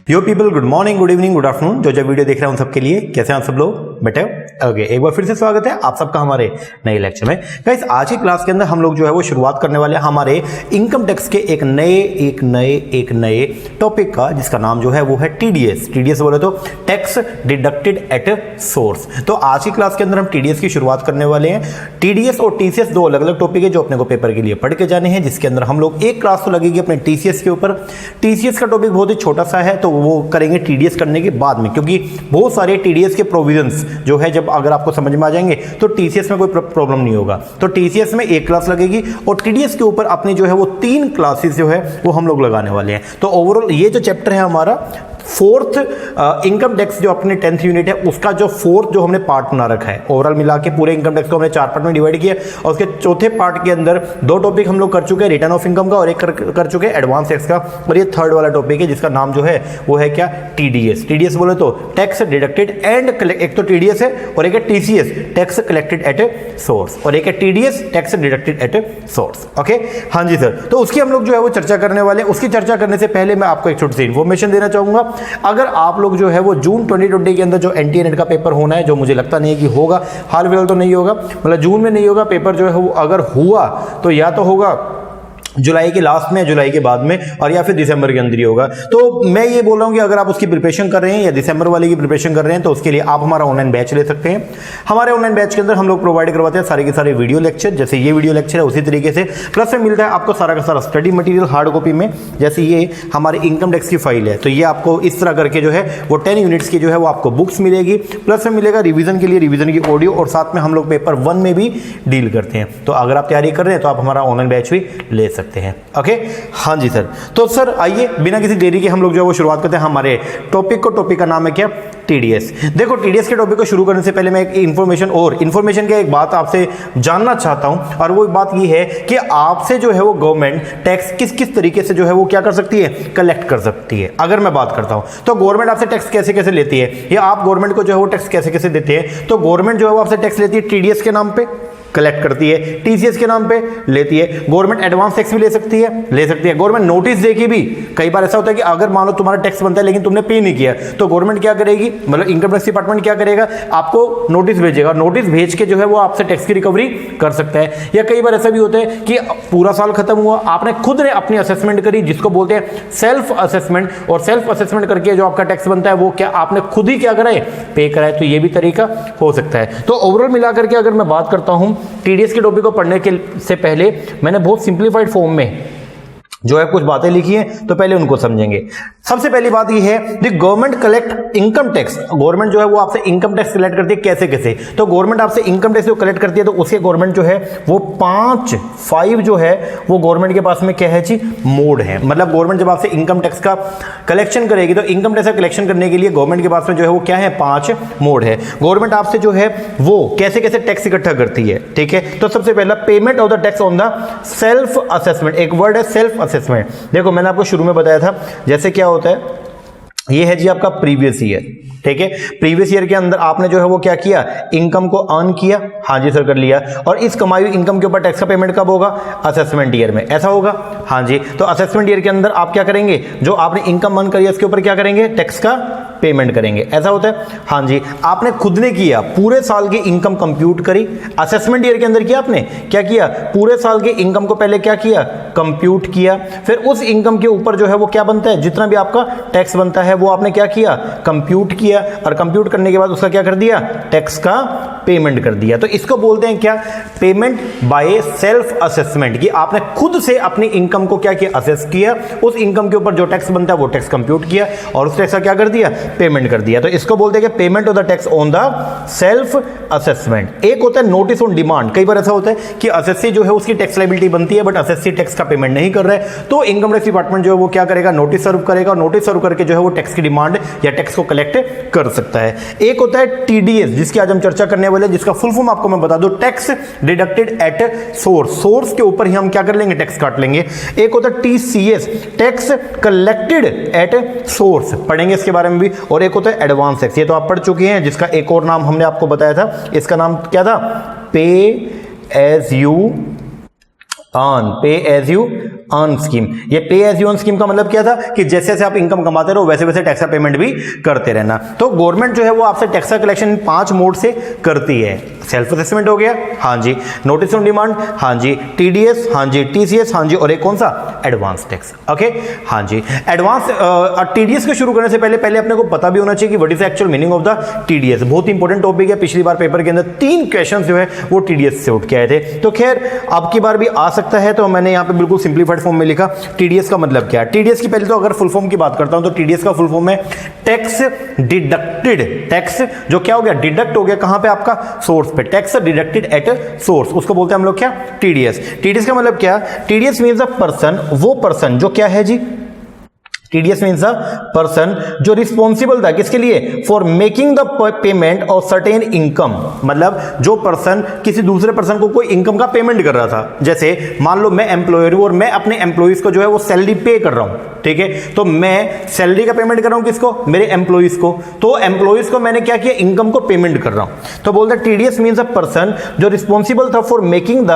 यो people, good morning, good evening, good afternoon. जो video देख रहे हैं उन सबके लिए कैसे हैं आप सब लोग बेटे? ओके, एक बार फिर से स्वागत है आप सबका हमारे नए लेक्चर में। गाइस, आज की क्लास के अंदर हम लोग जो है वो शुरुआत करने वाले हैं हमारे इनकम टैक्स के एक नए टॉपिक का, जिसका नाम जो है वो है टीडीएस। टीडीएस बोले तो टैक्स डिडक्टेड एट सोर्स। तो आज की क्लास के अंदर हम टीडीएस की शुरुआत करने वाले हैं। टीडीएस और टीसीएस दो अलग अलग टॉपिक है जो अपने को पेपर के लिए पढ़ के जाने हैं, जिसके अंदर हम लोग एक क्लास तो लगेगी अपने टीसीएस के ऊपर। टीसीएस का टॉपिक बहुत ही छोटा सा है, तो वो करेंगे टीडीएस करने के बाद में, क्योंकि बहुत सारे टीडीएस के प्रोविजंस जो है जब अगर आपको समझ में आ जाएंगे तो टीसीएस में कोई प्रॉब्लम नहीं होगा। तो टीसीएस में एक क्लास लगेगी और टीडीएस के ऊपर अपनी जो है वो 3 क्लासेस जो है वो हम लोग लगाने वाले हैं। तो ओवरऑल ये जो चैप्टर है हमारा फोर्थ इनकम टैक्स जो अपने 10th यूनिट है उसका जो फोर्थ जो हमने पार्ट बना रखा है। ओवरऑल मिला के पूरे इनकम टैक्स को हमने 4 पार्ट में डिवाइड किया और उसके चौथे पार्ट के अंदर 2 टॉपिक हम लोग कर चुके हैं, रिटर्न ऑफ इनकम का, और एक कर चुके हैं एडवांस टैक्स का। और ये थर्ड वाला टॉपिक है जिसका नाम जो है वो है क्या? टीडीएस। टीडीएस बोले तो टैक्स डिडक्टेड एंड, एक तो टीडीएस है और एक है TCS tax collected at source, और एक है TDS tax deducted at source. Okay, हाँ जी सर। तो उसकी हम लोग जो है वो चर्चा करने वाले हैं। उसकी चर्चा करने से पहले मैं आपको एक छोटी सी इन्फॉर्मेशन देना चाहूंगा। अगर आप लोग जो है वो जून 2020 के अंदर जो एनटीए नेट का पेपर होना है, जो मुझे लगता नहीं है कि होगा, हाल फिलहाल तो नहीं होगा, मतलब जून में नहीं होगा पेपर जो है वो, अगर हुआ तो या तो होगा जुलाई के लास्ट में, जुलाई के बाद में, और या फिर दिसंबर के अंदर ही होगा। तो मैं ये बोल रहा हूँ कि अगर आप उसकी प्रिपरेशन कर रहे हैं या दिसंबर वाले की प्रिपरेशन कर रहे हैं तो उसके लिए आप हमारा ऑनलाइन बैच ले सकते हैं। हमारे ऑनलाइन बैच के अंदर हम लोग प्रोवाइड करवाते हैं सारे के सारे वीडियो लेक्चर, जैसे ये वीडियो लेक्चर है उसी तरीके से, प्लस में मिलता है आपको सारा का सारा स्टडी मटेरियल हार्ड कॉपी में। जैसे ये हमारी इनकम टैक्स की फाइल है, तो ये आपको इस तरह करके जो है वो 10 यूनिट्स की जो है वो आपको बुक्स मिलेगी, प्लस में मिलेगा रिविजन के लिए रिविजन की ऑडियो, और साथ में हम लोग पेपर 1 में भी डील करते हैं। तो अगर आप तैयारी कर रहे हैं तो आप हमारा ऑनलाइन बैच भी ले सकते हैं। ओके, हाँ जी सर। तो सर आइए बिना किसी देरी के हम लोग जो है वो शुरुआत करते हैं हमारे टॉपिक को। टॉपिक का नाम है क्या? टीडीएस। देखो, टीडीएस के टॉपिक को शुरू करने से पहले मैं एक इन्फॉर्मेशन की एक बात आपसे जानना चाहता हूं, और वो बात ये है कि आपसे जो है वो गवर्नमेंट टैक्स किस किस तरीके से जो है वो क्या कर सकती है? कलेक्ट कर सकती है। अगर मैं बात करता हूं तो गवर्नमेंट आपसे टैक्स कैसे कैसे लेती है, या आप गवर्नमेंट को जो है वो टैक्स कैसे कैसे देते हैं? तो गवर्नमेंट जो है वो आपसे टैक्स लेती है टीडीएस के नाम पे, कलेक्ट करती है, टीसीएस के नाम पे लेती है, गवर्नमेंट एडवांस टैक्स भी ले सकती है। गवर्नमेंट नोटिस देके भी, कई बार ऐसा होता है कि अगर मान लो तुम्हारा टैक्स बनता है लेकिन तुमने पे नहीं किया, तो गवर्नमेंट क्या करेगी, मतलब इनकम टैक्स डिपार्टमेंट क्या करेगा, आपको नोटिस भेजेगा। नोटिस भेज के जो है वो आपसे टैक्स की रिकवरी कर सकता है। या कई बार ऐसा भी होता है कि पूरा साल खत्म हुआ, आपने खुद ने अपनी असेसमेंट करी, जिसको बोलते हैं सेल्फ असेसमेंट, और सेल्फ असेसमेंट करके जो आपका टैक्स बनता है वो क्या आपने खुद ही क्या करा है? पे करा है। तो ये भी तरीका हो सकता है। तो ओवरऑल मिलाकर के अगर मैं बात करता हूं टीडीएस के टॉपिक को पढ़ने के से पहले मैंने बहुत सिंप्लीफाइड फॉर्म में जो है कुछ बातें लिखी हैं, तो पहले उनको समझेंगे। सबसे पहली बात ये है, the government collect income tax. Government जो है वो आपसे इनकम टैक्स कलेक्ट करती है। कैसे कैसे? तो गवर्नमेंट आपसे इनकम टैक्स जो कलेक्ट करती है तो उसके गवर्नमेंट जो है वो 5 जो है वो गवर्नमेंट के पास में क्या है जी? मोड है। मतलब गवर्नमेंट जब आपसे इनकम टैक्स का कलेक्शन करेगी तो इनकम टैक्स का कलेक्शन करने के लिए गवर्नमेंट के पास में जो है वो क्या है? 5 मोड है। गवर्नमेंट आपसे जो है वो कैसे कैसे टैक्स इकट्ठा करती है, ठीक है? तो सबसे पहला, payment of the tax on the self assessment. एक वर्ड है सेल्फ असेसमेंट। देखो, मैंने आपको शुरू में बताया था, जैसे क्या होता है, ये है जी आपका प्रीवियस ईयर, ठीक है? प्रीवियस ईयर के अंदर आपने जो है वो क्या किया? इनकम को अर्न किया, हाँ जी सर कर लिया, और इस कमाई हुई इनकम के ऊपर टैक्स का पेमेंट कब होगा? असेसमेंट ईयर में। ऐसा होगा, हाँ जी। तो असेसमेंट ईयर के अंदर आप क्या करेंगे? जो आपने इनकम अर्न करी है उसके ऊपर क्या करेंगे? टैक्स का पेमेंट करेंगे। ऐसा होता है, हाँ जी। आपने खुद ने किया, पूरे साल की इनकम कंप्यूट करी, असेसमेंट ईयर के अंदर किया, आपने क्या किया? पूरे साल की इनकम को पहले क्या किया? कंप्यूट किया। फिर उस इनकम के ऊपर जो है वो क्या बनता है? जितना भी आपका टैक्स बनता है वो आपने क्या किया? कंप्यूट किया, और कंप्यूट करने के बाद उसका क्या कर दिया? टैक्स का पेमेंट कर दिया। तो इसको बोलते हैं क्या? पेमेंट बाय सेल्फ असेसमेंट, कि आपने खुद से अपनी इनकम को क्या किया? असेस किया, उस इनकम के ऊपर जो टैक्स बनता है वो टैक्स कंप्यूट किया, और उस टैक्स का क्या कर दिया? पेमेंट कर दिया। तो इसको बोलते हैं कि payment of the tax on the self assessment. एक होता है नोटिस ऑन डिमांड। कई बार ऐसा होता है कि असेसी जो है उसकी टैक्स लायबिलिटी बनती है, बट असेसी टैक्स का पेमेंट नहीं कर रहा है, तो इनकम टैक्स डिपार्टमेंट जो है वो क्या करेगा? नोटिस सर्व करेगा, और नोटिस सर्व करके जो है वो टैक्स की डिमांड या टैक्स को कलेक्ट कर सकता है। एक होता है टीडीएस, जिसकी आज हम चर्चा करने वाले, जिसका फुल फॉर्म आपको मैं बता दूं, tax deducted at source. Source के ऊपर ही हम क्या कर लेंगे? टैक्स काट लेंगे। एक होता है TCS, tax collected at source, पढ़ेंगे इसके बारे में भी। और एक होता है एडवांस टैक्स, ये तो आप पढ़ चुके हैं, जिसका एक और नाम हमने आपको बताया था, इसका नाम क्या था? पे एज यू अर्न, पे एज यू अर्न स्कीम। ये पे एज यू अर्न स्कीम का मतलब क्या था कि जैसे जैसे आप इनकम कमाते रहो वैसे वैसे टैक्स का पेमेंट भी करते रहना। तो गवर्नमेंट जो है वो आपसे टैक्स का कलेक्शन 5 मोड से करती है। सेल्फ असेसमेंट हो गया, हाँ जी, नोटिस ऑन डिमांड, हाँ जी, टीडीएस, हाँ जी, टीसीएस, हाँ जी, और एक कौन सा, एडवांस टैक्स। ओके, हाँ जी, एडवांस टीडीएस को शुरू करने से पहले अपने को पता भी होना चाहिए कि what is the actual meaning of the TDS. बहुत इंपॉर्टेंट टॉपिक है, पिछली बार पेपर के अंदर 3 क्वेश्चन जो है वो टीडीएस से उठ के आए थे। तो खैर अब की बार भी आ सकता है, तो मैंने यहाँ पे बिल्कुल सिंप्लीफाइड फॉर्म में लिखा टीडीएस का मतलब क्या है। टीडीएस की पहले तो अगर फुल फॉर्म की बात करता हूं तो टीडीएस का फुल फॉर्म है टैक्स डिडक्टेड। टैक्स जो क्या हो गया, डिडक्ट हो गया कहां पे, आपका सोर्स पे, टैक्स डिडक्टेड एट सोर्स, उसको बोलते हैं हम लोग क्या, टीडीएस। टीडीएस का मतलब क्या, टीडीएस मींस अ पर्सन, वो पर्सन जो क्या है जी, टीडीएस मीन्स अ पर्सन जो रिस्पॉन्सिबल था किसके लिए, for making the payment of certain income. मतलब जो पर्सन किसी दूसरे पर्सन को कोई इनकम का पेमेंट कर रहा था। जैसे मान लो मैं एम्प्लॉयर हूं और मैं अपने एम्प्लॉइज को जो है वो सैलरी पे कर रहा हूं, ठीक है, तो मैं सैलरी का पेमेंट कर रहा हूं किसको, मेरे एम्प्लॉइज को। तो एम्प्लॉइज को मैंने क्या किया, इनकम को पेमेंट कर रहा हूं। तो बोलते टीडीएस मीन्स अ पर्सन जो रिस्पॉन्सिबल था for making the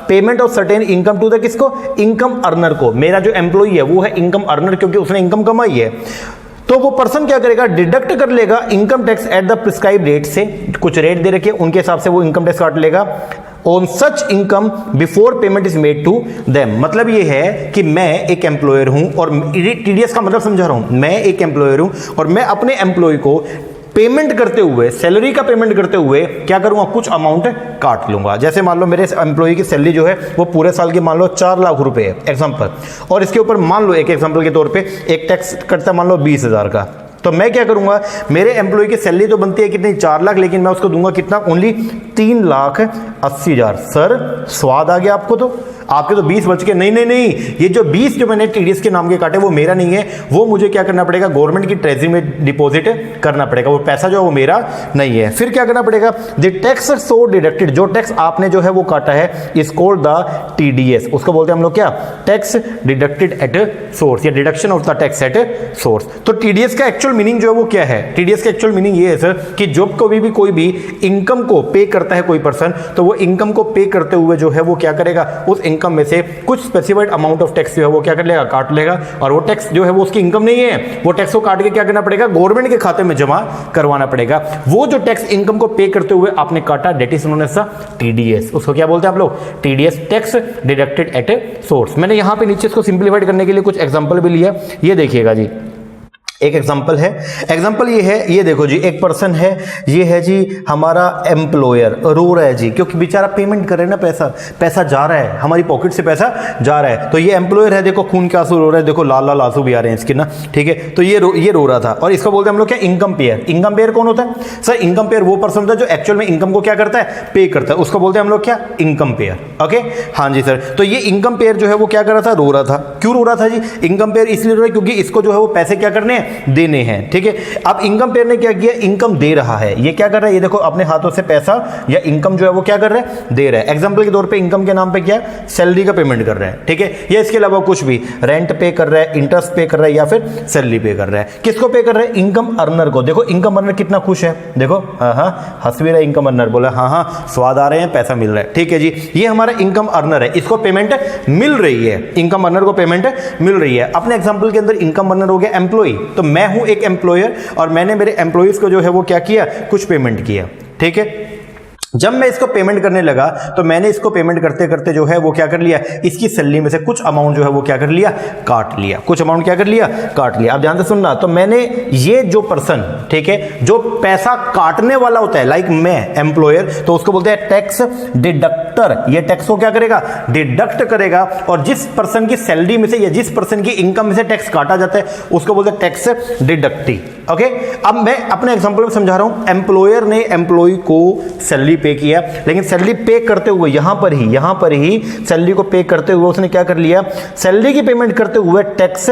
payment of certain income to the किसको, इनकम अर्नर को। मेरा जो एम्प्लॉई है वो है इनकम अर्नर क्योंकि उसने इनकम कमाई है। तो वो पर्सन क्या करेगा, डिडक्ट कर लेगा income tax at the prescribe rate से, कुछ रेट दे रखे उनके हिसाब से वो इनकम टैक्स काट लेगा on such income before payment is made to them. मतलब ये है कि मैं एक एम्प्लॉयर हूं और टीडीएस का मतलब समझा रहा हूं, मैं एक एम्प्लॉयर हूं और मैं अपने एम्प्लॉय को पेमेंट करते हुए, सैलरी का पेमेंट करते हुए क्या करूंगा, कुछ अमाउंट काट लूंगा। जैसे मान लो मेरे एम्प्लॉय की सैलरी जो है वो पूरे साल की मान लो 4 लाख रुपए है एग्जांपल, और इसके ऊपर मान लो एक एग्जांपल के तौर पे एक टैक्स कटता है मान लो 20,000 का। तो मैं क्या करूंगा, मेरे एम्प्लॉय की सैलरी तो बनती है कितनी, 4 लाख, लेकिन मैं उसको दूंगा कितना, ओनली 3,80,000। सर स्वाद आ गया आपको, तो आपके तो 20 बच के, नहीं, ये जो 20 जो मैंने टीडीएस के नाम के काटे वो मेरा नहीं है, वो मुझे क्या करना पड़ेगा, गवर्नमेंट की ट्रेजरी में डिपॉजिट करना पड़ेगा। वो पैसा जो है वो मेरा नहीं है। फिर क्या करना पड़ेगा, द टैक्स सो डिडक्टेड, जो टैक्स आपने जो है वो काटा है, इज कॉल्ड द टीडीएस। उसको बोलते हैं हम लोग क्या, टैक्स डिडक्टेड एट सोर्स, या deduction of the tax at source. तो टीडीएस का एक्चुअल मीनिंग जो है वो क्या है, टीडीएस का एक्चुअल मीनिंग ये है सर कि जब कभी भी कोई भी इनकम को पे करता है कोई पर्सन, तो वो इनकम को पे करते हुए जो है वो क्या करेगा, उस इनकम में से कुछ स्पेसिफाइड अमाउंट ऑफ टैक्स जो है वो क्या कर लेगा, काट लेगा। और वो टैक्स जो है वो उसकी इनकम नहीं है, वो टैक्स को काट के क्या करना पड़ेगा, गवर्नमेंट के खाते में जमा करवाना पड़ेगा। वो जो टैक्स इनकम को पे करते हुए आपने काटा, that is known as TDS. उसको क्या बोलते हैं आप लोग, TDS, tax deducted at source. मैंने यहां पे नीचे इसको सिंप्लीफाइड करने के लिए कुछ एग्जांपल भी लिया, ये देखिएगा जी। एक एग्जांपल है, एग्जांपल ये है, ये देखो जी, एक पर्सन है, ये है जी हमारा एम्प्लॉयर, रो रहा है जी क्योंकि बेचारा पेमेंट कर रहे हैं ना, पैसा जा रहा है, हमारी पॉकेट से पैसा जा रहा है। तो ये एम्प्लॉयर है, देखो खून के आंसू रो रहा है, देखो लाल लाल आंसू भी आ रहे हैं इसके ना, ठीक है। तो ये रो रहा था, और इसको बोलते हैं हम लोग क्या, इनकम पेयर। इनकम पेयर कौन होता है सर, इनकम पेयर वो पर्सन होता है जो एक्चुअल में इनकम को क्या करता है, पे करता है, उसको बोलते हैं हम लोग क्या, इनकम पेयर। ओके, हाँ जी सर। तो ये इनकम पेयर जो है वो क्या कर रहा था, रो रहा था। क्यों रो रहा था जी, इनकम पेयर इसलिए रो रहा है क्योंकि इसको जो है वो पैसे क्या करने हैं, देने हैं, ठीक है। अब इनकम पेयर ने क्या किया, इनकम दे रहा है, ये क्या कर रहा है, ये देखो अपने हाथों से पैसा या इनकम जो है वो क्या कर रहा है, दे रहा है। एग्जांपल के तौर पे इनकम के नाम पे क्या है, सैलरी का पेमेंट कर रहा है, ठीक है, या इसके अलावा कुछ भी, रेंट पे कर रहा है, इंटरेस्ट पे कर रहा है, या फिर सैलरी पे कर रहा है। किसको पे कर रहा है, इनकम अर्नर को। देखो इनकम अर्नर कितना खुश है, देखो हाँ हंस भी रहा है इनकम अर्नर, बोला हाँ स्वाद आ रहे हैं, पैसा मिल रहा है, ठीक है जी। ये हमारा इनकम अर्नर है, इसको पेमेंट मिल रही है, इनकम अर्नर को पेमेंट मिल रही है। अपने एग्जांपल के अंदर इनकम अर्नर हो गया एम्प्लॉय, तो मैं हूं एक एम्प्लॉयर और मैंने मेरे एम्प्लॉइज को जो है वो क्या किया, कुछ पेमेंट किया, ठीक है। जब मैं इसको पेमेंट करने लगा तो मैंने इसको पेमेंट करते करते जो है वो क्या कर लिया, इसकी सैलरी में से कुछ अमाउंट जो है वो क्या कर लिया, काट लिया, कुछ अमाउंट क्या कर लिया, काट लिया। अब ध्यान से सुनना, तो मैंने ये जो पर्सन, ठीक है, जो पैसा काटने वाला होता है, लाइक मैं एम्प्लॉयर, तो उसको बोलते हैं टैक्स डिडक्टर। ये टैक्स को क्या करेगा, डिडक्ट करेगा, और जिस पर्सन की सैलरी में से या जिस पर्सन की इनकम में से टैक्स काटा जाता है उसको बोलते हैं टैक्स डिडक्टी। ओके, अब मैं अपने एग्जांपल में समझा रहा हूं। एम्प्लॉयर ने एम्प्लॉय को सैलरी पे किया, लेकिन सैलरी पे करते हुए यहां पर ही सैलरी को पे करते हुए उसने क्या कर लिया, सैलरी की पेमेंट करते हुए टैक्स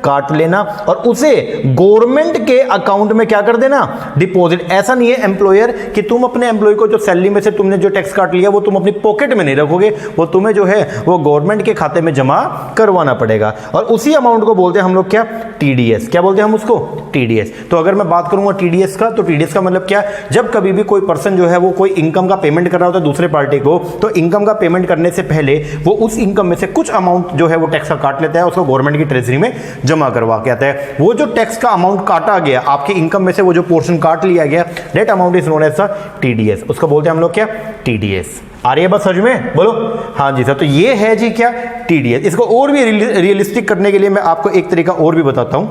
काट लेना और उसे गवर्नमेंट के अकाउंट में क्या कर देना, डिपॉजिट। ऐसा नहीं है एम्प्लॉयर कि तुम अपने एम्प्लॉय को जो सैलरी में से तुमने जो टैक्स काट लिया वो तुम अपनी पॉकेट में नहीं रखोगे, वो तुम्हें जो है वो गवर्नमेंट के खाते में जमा करवाना पड़ेगा। और उसी अमाउंट को बोलते हैं हम लोग क्या, टीडीएस। क्या बोलते हैं हम उसको, टीडीएस। तो अगर मैं बात करूंगा टीडीएस का, तो टीडीएस का मतलब क्या, जब कभी भी कोई पर्सन जो है वो कोई इनकम इनकम का पेमेंट कर रहा होता है दूसरे पार्टी को, तो इनकम का पेमेंट करने से पहले वो उस इनकम में से कुछ अमाउंट जो है वो टैक्स का काट लेता है, उसको गवर्नमेंट की ट्रेजरी में जमा करवा के आता है। वो जो टैक्स का अमाउंट काटा गया आपके इनकम में से, वो जो पोर्शन काट लिया गया, that amount is known as TDS. उसको बोलते हैं हम लोग क्या, टीडीएस। आ रही है बात समझ में, बोलो हाँ जी सर। तो ये है जी क्या, टीडीएस। इसको और भी रियलिस्टिक करने के लिए मैं आपको एक तरीका और भी बताता हूं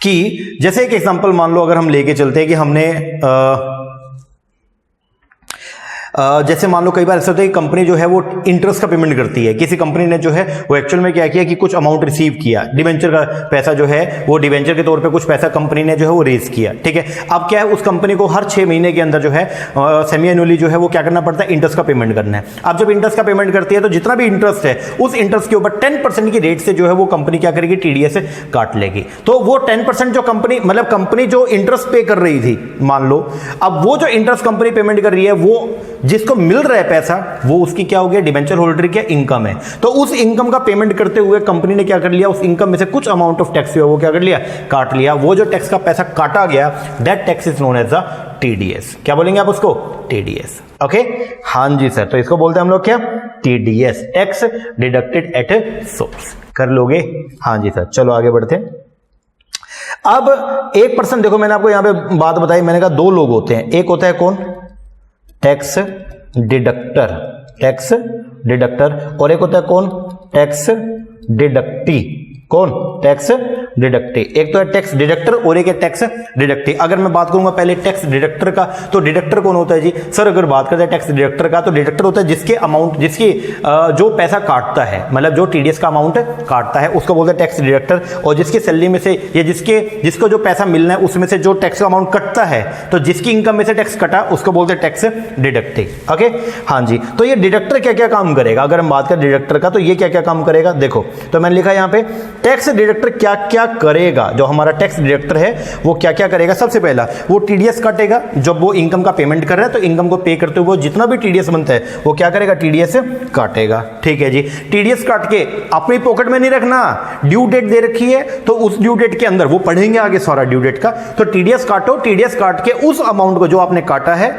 कि जैसे एक एग्जांपल मान लो अगर हम लेके चलते हैं कि हमने जैसे मान लो कई बार ऐसा होता है कि कंपनी जो है वो इंटरेस्ट का पेमेंट करती है। किसी कंपनी ने जो है वो एक्चुअल में क्या किया कि कुछ अमाउंट रिसीव किया, डिवेंचर का पैसा जो है वो डिवेंचर के तौर पे कुछ पैसा कंपनी ने जो है वो रेज किया, ठीक है। अब क्या है, उस कंपनी को हर 6 महीने के अंदर जो है सेमी एनुअली जो है वो क्या करना पड़ता है, इंटरेस्ट का पेमेंट करना है। अब जब इंटरेस्ट का पेमेंट करती है तो जितना भी इंटरेस्ट है उस इंटरेस्ट के ऊपर 10% की रेट से जो है वो कंपनी क्या करेगी, टीडीएस काट लेगी। तो वो 10% जो कंपनी, मतलब कंपनी जो इंटरेस्ट पे कर रही थी मान लो, अब वो जो इंटरेस्ट कंपनी पेमेंट कर रही है, वो जिसको मिल रहा है पैसा, वो उसकी क्या हो गया, डिबेंचर होल्डर की इनकम है। तो उस इनकम का पेमेंट करते हुए कंपनी ने क्या कर लिया, उस इनकम में से कुछ अमाउंट ऑफ टैक्स वो क्या कर लिया, काट लिया। वो जो टैक्स का पैसा काटा गया, that tax is known as the TDS. क्या बोलेंगे आप उसको, टीडीएस। ओके हाँ जी सर। तो इसको बोलते हैं हम लोग क्या, TDS, tax deducted at source. कर लोगे हाँ जी सर। चलो आगे बढ़ते हैं। अब एक पर्सन, देखो मैंने आपको यहां पे बात बताई, मैंने कहा 2 लोग होते हैं। एक होता है कौन, टैक्स डिडक्टर, टैक्स डिडक्टर, और एक होता है कौन, टैक्स डिडक्टी। कौन, टैक्स डिडक्टी। एक तो है टैक्स डिडक्टर और एक है टैक्स डिडक्टी। अगर मैं बात करूंगा पहले टैक्स डिडक्टर का, तो डिडक्टर कौन होता है जी सर? अगर बात करते हैं टैक्स डिडक्टर का, तो डिडक्टर होता है जिसके अमाउंट, जिसकी जो पैसा काटता है, मतलब जो टीडीएस का अमाउंट काटता है, उसको बोलते हैं टैक्स डिडक्टर। और जिसकी सैलरी में से या जिसको जो पैसा मिलना है उसमें से जो टैक्स का अमाउंट कटता है, तो जिसकी इनकम में से टैक्स कटा उसको बोलते हैं टैक्स डिडक्टी। ओके हाँ जी। तो ये डिडक्टर क्या क्या काम करेगा, अगर हम बात करें डिडक्टर का, तो ये क्या क्या काम करेगा देखो। तो मैंने लिखा यहां पे टैक्स डिडक्टर क्या क्या करेगा। जो हमारा टैक्स डिडक्टर है वो क्या क्या करेगा, सबसे पहला वो टीडीएस काटेगा। जब वो इनकम का पेमेंट कर रहा है तो इनकम को पे करते हुए वो जितना भी टीडीएस बनता है वो क्या करेगा, टीडीएस काटेगा। ठीक है जी। टीडीएस काट के अपनी पॉकेट में नहीं रखना, ड्यू डेट दे रखी है तो उस ड्यू डेट के अंदर, वो पढ़ेंगे आगे सारा ड्यू डेट का, तो टीडीएस काटो, टीडीएस काट के उस अमाउंट को जो आपने काटा है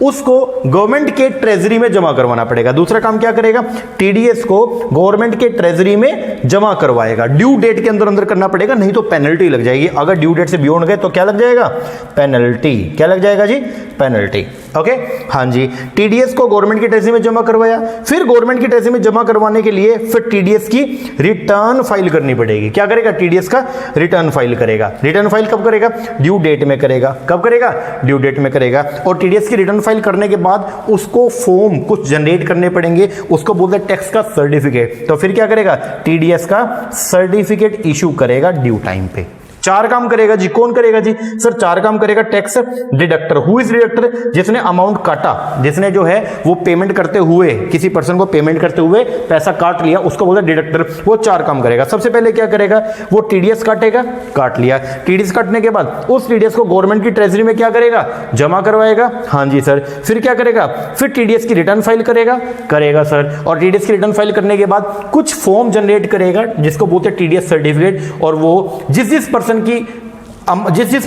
उसको गवर्नमेंट के ट्रेजरी में जमा करवाना पड़ेगा। दूसरा काम क्या करेगा, टीडीएस को गवर्नमेंट के ट्रेजरी में जमा करवाएगा। ड्यू डेट के अंदर अंदर करना पड़ेगा, नहीं तो पेनल्टी लग जाएगी। अगर ड्यू डेट से बियॉन्ड गए तो क्या लग जाएगा, पेनल्टी। क्या लग जाएगा जी, पेनल्टी। ओके हाँ जी। टीडीएस को गवर्नमेंट की ट्रेजरी में जमा करवाया, फिर गवर्नमेंट की ट्रेजरी में जमा करवाने के लिए फिर टीडीएस की रिटर्न फाइल करनी पड़ेगी। क्या करेगा, टीडीएस का रिटर्न फाइल करेगा। रिटर्न फाइल कब करेगा, ड्यू डेट में करेगा। कब करेगा, ड्यू डेट में करेगा। और टीडीएस की रिटर्न फाइल करने के बाद उसको फॉर्म कुछ जनरेट करने पड़ेंगे, उसको बोलते हैं टैक्स का सर्टिफिकेट। तो फिर क्या करेगा, टीडीएस का सर्टिफिकेट इशू करेगा ड्यू टाइम पे। 4 काम करेगा जी। कौन करेगा जी सर, 4 काम करेगा tax deductor. Who is deductor, जिसने अमाउंट काटा, जिसने जो है वो पेमेंट करते हुए, किसी पर्सन को पेमेंट करते हुए पैसा काट लिया, उसको बोलते हैं डिडक्टर। वो 4 काम करेगा। सबसे पहले क्या करेगा, वो टीडीएस काटेगा, काट लिया। टीडीएस काटने के बाद उस टीडीएस को गवर्नमेंट की ट्रेजरी में क्या करेगा, जमा करवाएगा। हाँ जी सर। फिर क्या करेगा, फिर टीडीएस की रिटर्न फाइल करेगा, करेगा सर। और टीडीएस की रिटर्न फाइल करने के बाद कुछ फॉर्म जनरेट करेगा जिसको बोलते हैं टीडीएस सर्टिफिकेट। और वो जिस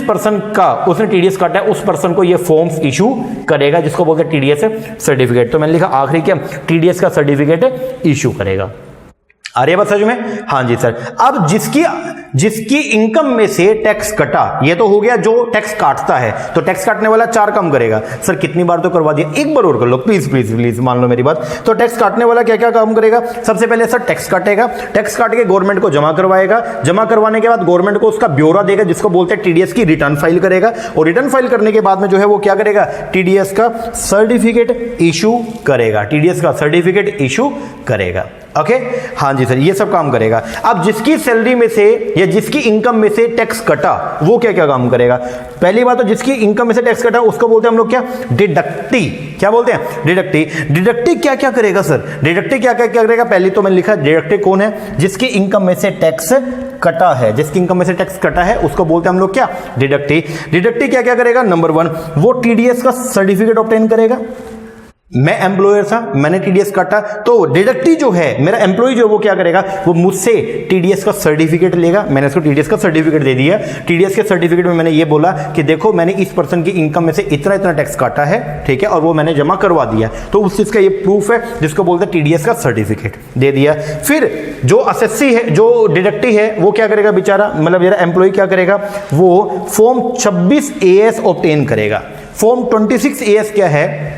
पर्सन का उसने टीडीएस काटा है उस पर्सन को ये फॉर्म्स इशू करेगा, जिसको बोलते हैं टीडीएस सर्टिफिकेट। तो मैंने लिखा आखिरी क्या, टीडीएस का सर्टिफिकेट इशू करेगा। आ रही है बात समझ में? हाँ जी सर। अब जिसकी इनकम में से टैक्स कटा, ये तो हो गया जो टैक्स काटता है, तो टैक्स काटने वाला 4 काम करेगा। सर कितनी बार तो करवा दिया, एक बार और कर लो प्लीज प्लीज प्लीज, मान लो मेरी बात। तो टैक्स काटने वाला क्या क्या काम करेगा, सबसे पहले सर टैक्स काटेगा। टैक्स काट के गवर्नमेंट को जमा करवाएगा। जमा करवाने के बाद गवर्नमेंट को उसका ब्यौरा देगा, जिसको बोलते हैं टीडीएस की रिटर्न फाइल करेगा। और रिटर्न फाइल करने के बाद में जो है वो क्या करेगा, टीडीएस का सर्टिफिकेट इशू करेगा। टीडीएस का सर्टिफिकेट इशू करेगा। ओके हाँ जी सर, ये सब काम करेगा। अब जिसकी सैलरी में से या जिसकी इनकम में से टैक्स कटा, वो क्या क्या काम करेगा। पहली बात तो जिसकी इनकम में से टैक्स कटा उसको बोलते हैं हम लोग क्या, डिडक्टी। क्या बोलते हैं, डिडक्टी। डिडक्टी क्या क्या करेगा सर, डिडक्टी क्या क्या करेगा। पहले तो मैंने लिखा डिडक्टी कौन है, जिसकी इनकम में से टैक्स कटा है। जिसकी इनकम में से टैक्स कटा है उसको बोलते हैं हम लोग क्या, डिडक्टी। डिडक्टी क्या क्या करेगा, नंबर 1 वो टीडीएस का सर्टिफिकेट ऑब्टेन करेगा। मैं एम्प्लॉयर था, मैंने टीडीएस काटा, तो डिडक्टी जो है मेरा एम्प्लॉय जो है वो क्या करेगा, वो मुझसे टीडीएस का सर्टिफिकेट लेगा। मैंने उसको टीडीएस का सर्टिफिकेट दे दिया। टीडीएस के सर्टिफिकेट में मैंने ये बोला कि देखो मैंने इस पर्सन की इनकम में से इतना इतना टैक्स काटा है, ठीक है, और वो मैंने जमा करवा दिया, तो उस चीज का ये प्रूफ है जिसको बोलते हैं टीडीएस का सर्टिफिकेट दे दिया। फिर जो असेसी है, जो डिडक्टी है, वो क्या करेगा बेचारा, मतलब मेरा एम्प्लॉय क्या करेगा, वो फॉर्म 26 AS ऑब्टेन करेगा। फॉर्म 26 AS क्या है,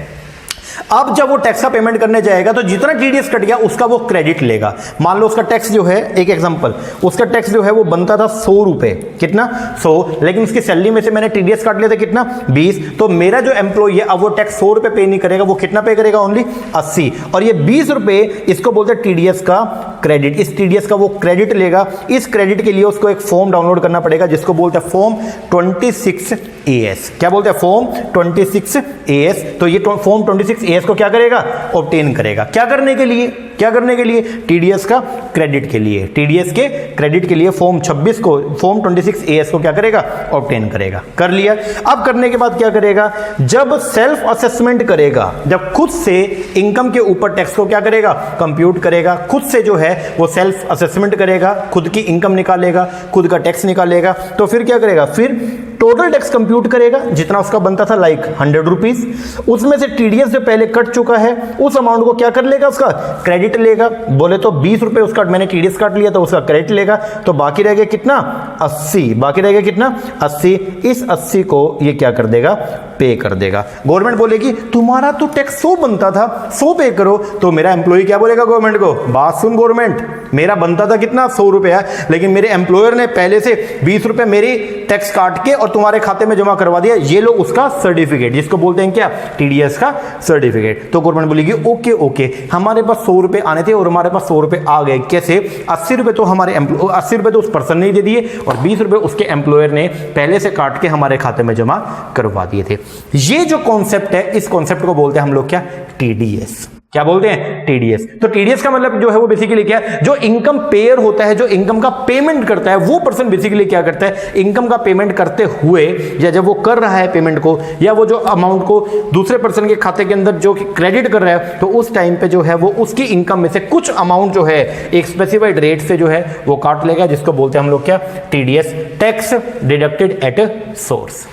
अब जब वो टैक्स का पेमेंट करने जाएगा तो जितना टीडीएस कट गया उसका वो क्रेडिट लेगा। मान लो उसका टैक्स जो है, एक एग्जांपल, उसका टैक्स जो है वो बनता था 100 रुपए, कितना 100, लेकिन उसकी सैलरी में से मैंने टीडीएस काट लिया था कितना 20, तो मेरा जो एम्प्लॉय है अब वो टैक्स 100 रुपए पे नहीं करेगा, वो कितना पे करेगा, ओनली 80, और ये 20 रुपए इसको बोलते हैं टीडीएस का क्रेडिट। इस टीडीएस का वो क्रेडिट लेगा। इस क्रेडिट के लिए उसको एक फॉर्म डाउनलोड करना पड़ेगा जिसको बोलते हैं फॉर्म 26 AS। क्या बोलते हैं, फॉर्म 26 AS। तो ये फॉर्म 26 AS को क्या करेगा, ऑब्टेन करेगा। क्या करने के लिए, क्या करने के लिए, टीडीएस का क्रेडिट के लिए। टीडीएस के क्रेडिट के लिए फॉर्म 26 को, फॉर्म 26 AS को क्या करेगा, ऑब्टेन करेगा। कर लिया। अब करने के बाद क्या करेगा, जब सेल्फ असेसमेंट करेगा, जब खुद से इनकम के ऊपर टैक्स को क्या करेगा, कंप्यूट करेगा, खुद से जो है वो सेल्फ असेसमेंट करेगा, खुद की इनकम निकालेगा, खुद का टैक्स निकालेगा, तो फिर क्या करेगा, फिर टोटल टैक्स कंप्यूट करेगा जितना उसका बनता था, लाइक 100 रुपीज, उसमें से टीडीएस जो पहले कट चुका है उस अमाउंट को क्या कर लेगा, उसका क्रेडिट लेगा। बोले तो 20 रुपए उसका मैंने टीडीएस काट लिया तो उसका क्रेडिट लेगा, तो बाकी रह गया कितना, 80, बाकी रह गया कितना 80। इस 80 को ये क्या कर देगा, पे कर देगा। गवर्नमेंट बोलेगी तुम्हारा तो टैक्स 100 बनता था, 100 पे करो, तो मेरा एम्प्लॉय क्या बोलेगा गवर्नमेंट को, बात सुन गवर्नमेंट, मेरा बनता था कितना 100 रुपया, लेकिन मेरे एम्प्लॉयर ने पहले से 20 रुपए मेरी टैक्स काट के और तुम्हारे खाते में जमा करवा दिया, ये लो उसका सर्टिफिकेट, जिसको बोलते हैं क्या, टीडीएस का सर्टिफिकेट। तो गवर्नमेंट बोलेगी ओके ओके, हमारे पास 100 रुपए आने थे और हमारे पास 100 रुपए आ गए, कैसे, 80 रुपए तो हमारे 80 रुपए तो उस पर्सन ने दे दिए और 20 रुपए उसके एम्प्लॉयर ने पहले से काट के हमारे खाते में जमा करवा दिए थे। ये जो कॉन्सेप्ट है, इस कॉन्सेप्ट को बोलते हैं हम लोग क्या, टीडीएस। क्या बोलते हैं, टीडीएस। तो टीडीएस का मतलब जो है वो बेसिकली क्या है, जो इनकम पेयर होता है, जो इनकम का पेमेंट करता है, वो पर्सन बेसिकली क्या करता है, इनकम का पेमेंट करते हुए या जब वो कर रहा है पेमेंट को, या वो जो अमाउंट को दूसरे पर्सन के खाते के अंदर जो क्रेडिट कर रहा है, तो उस टाइम पे जो है वो उसकी इनकम में से कुछ अमाउंट जो है एक स्पेसिफाइड रेट से जो है वो काट लेगा, जिसको बोलते हैं हम लोग क्या, TDS, tax deducted at source.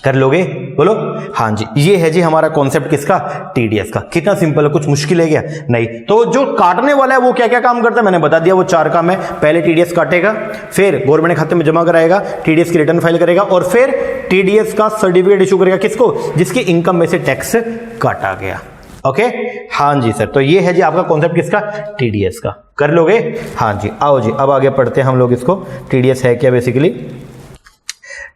कर लोगे, बोलो हाँ जी। ये है जी हमारा कॉन्सेप्ट किसका, टीडीएस का। कितना सिंपल है, कुछ मुश्किल है क्या, नहीं। तो जो काटने वाला है वो क्या क्या काम करता है मैंने बता दिया, वो 4 काम है। पहले टीडीएस काटेगा, फिर गवर्नमेंट खाते में जमा कराएगा, टीडीएस की रिटर्न फाइल करेगा और फिर टीडीएस का सर्टिफिकेट इशू करेगा, किसको, जिसकी इनकम में से टैक्स काटा गया। ओके हाँ जी सर, तो ये है जी आपका कॉन्सेप्ट किसका, टीडीएस का। कर लोगे, हाँ जी। आओ जी अब आगे पढ़ते हैं हम लोग इसको, टीडीएस है क्या basically.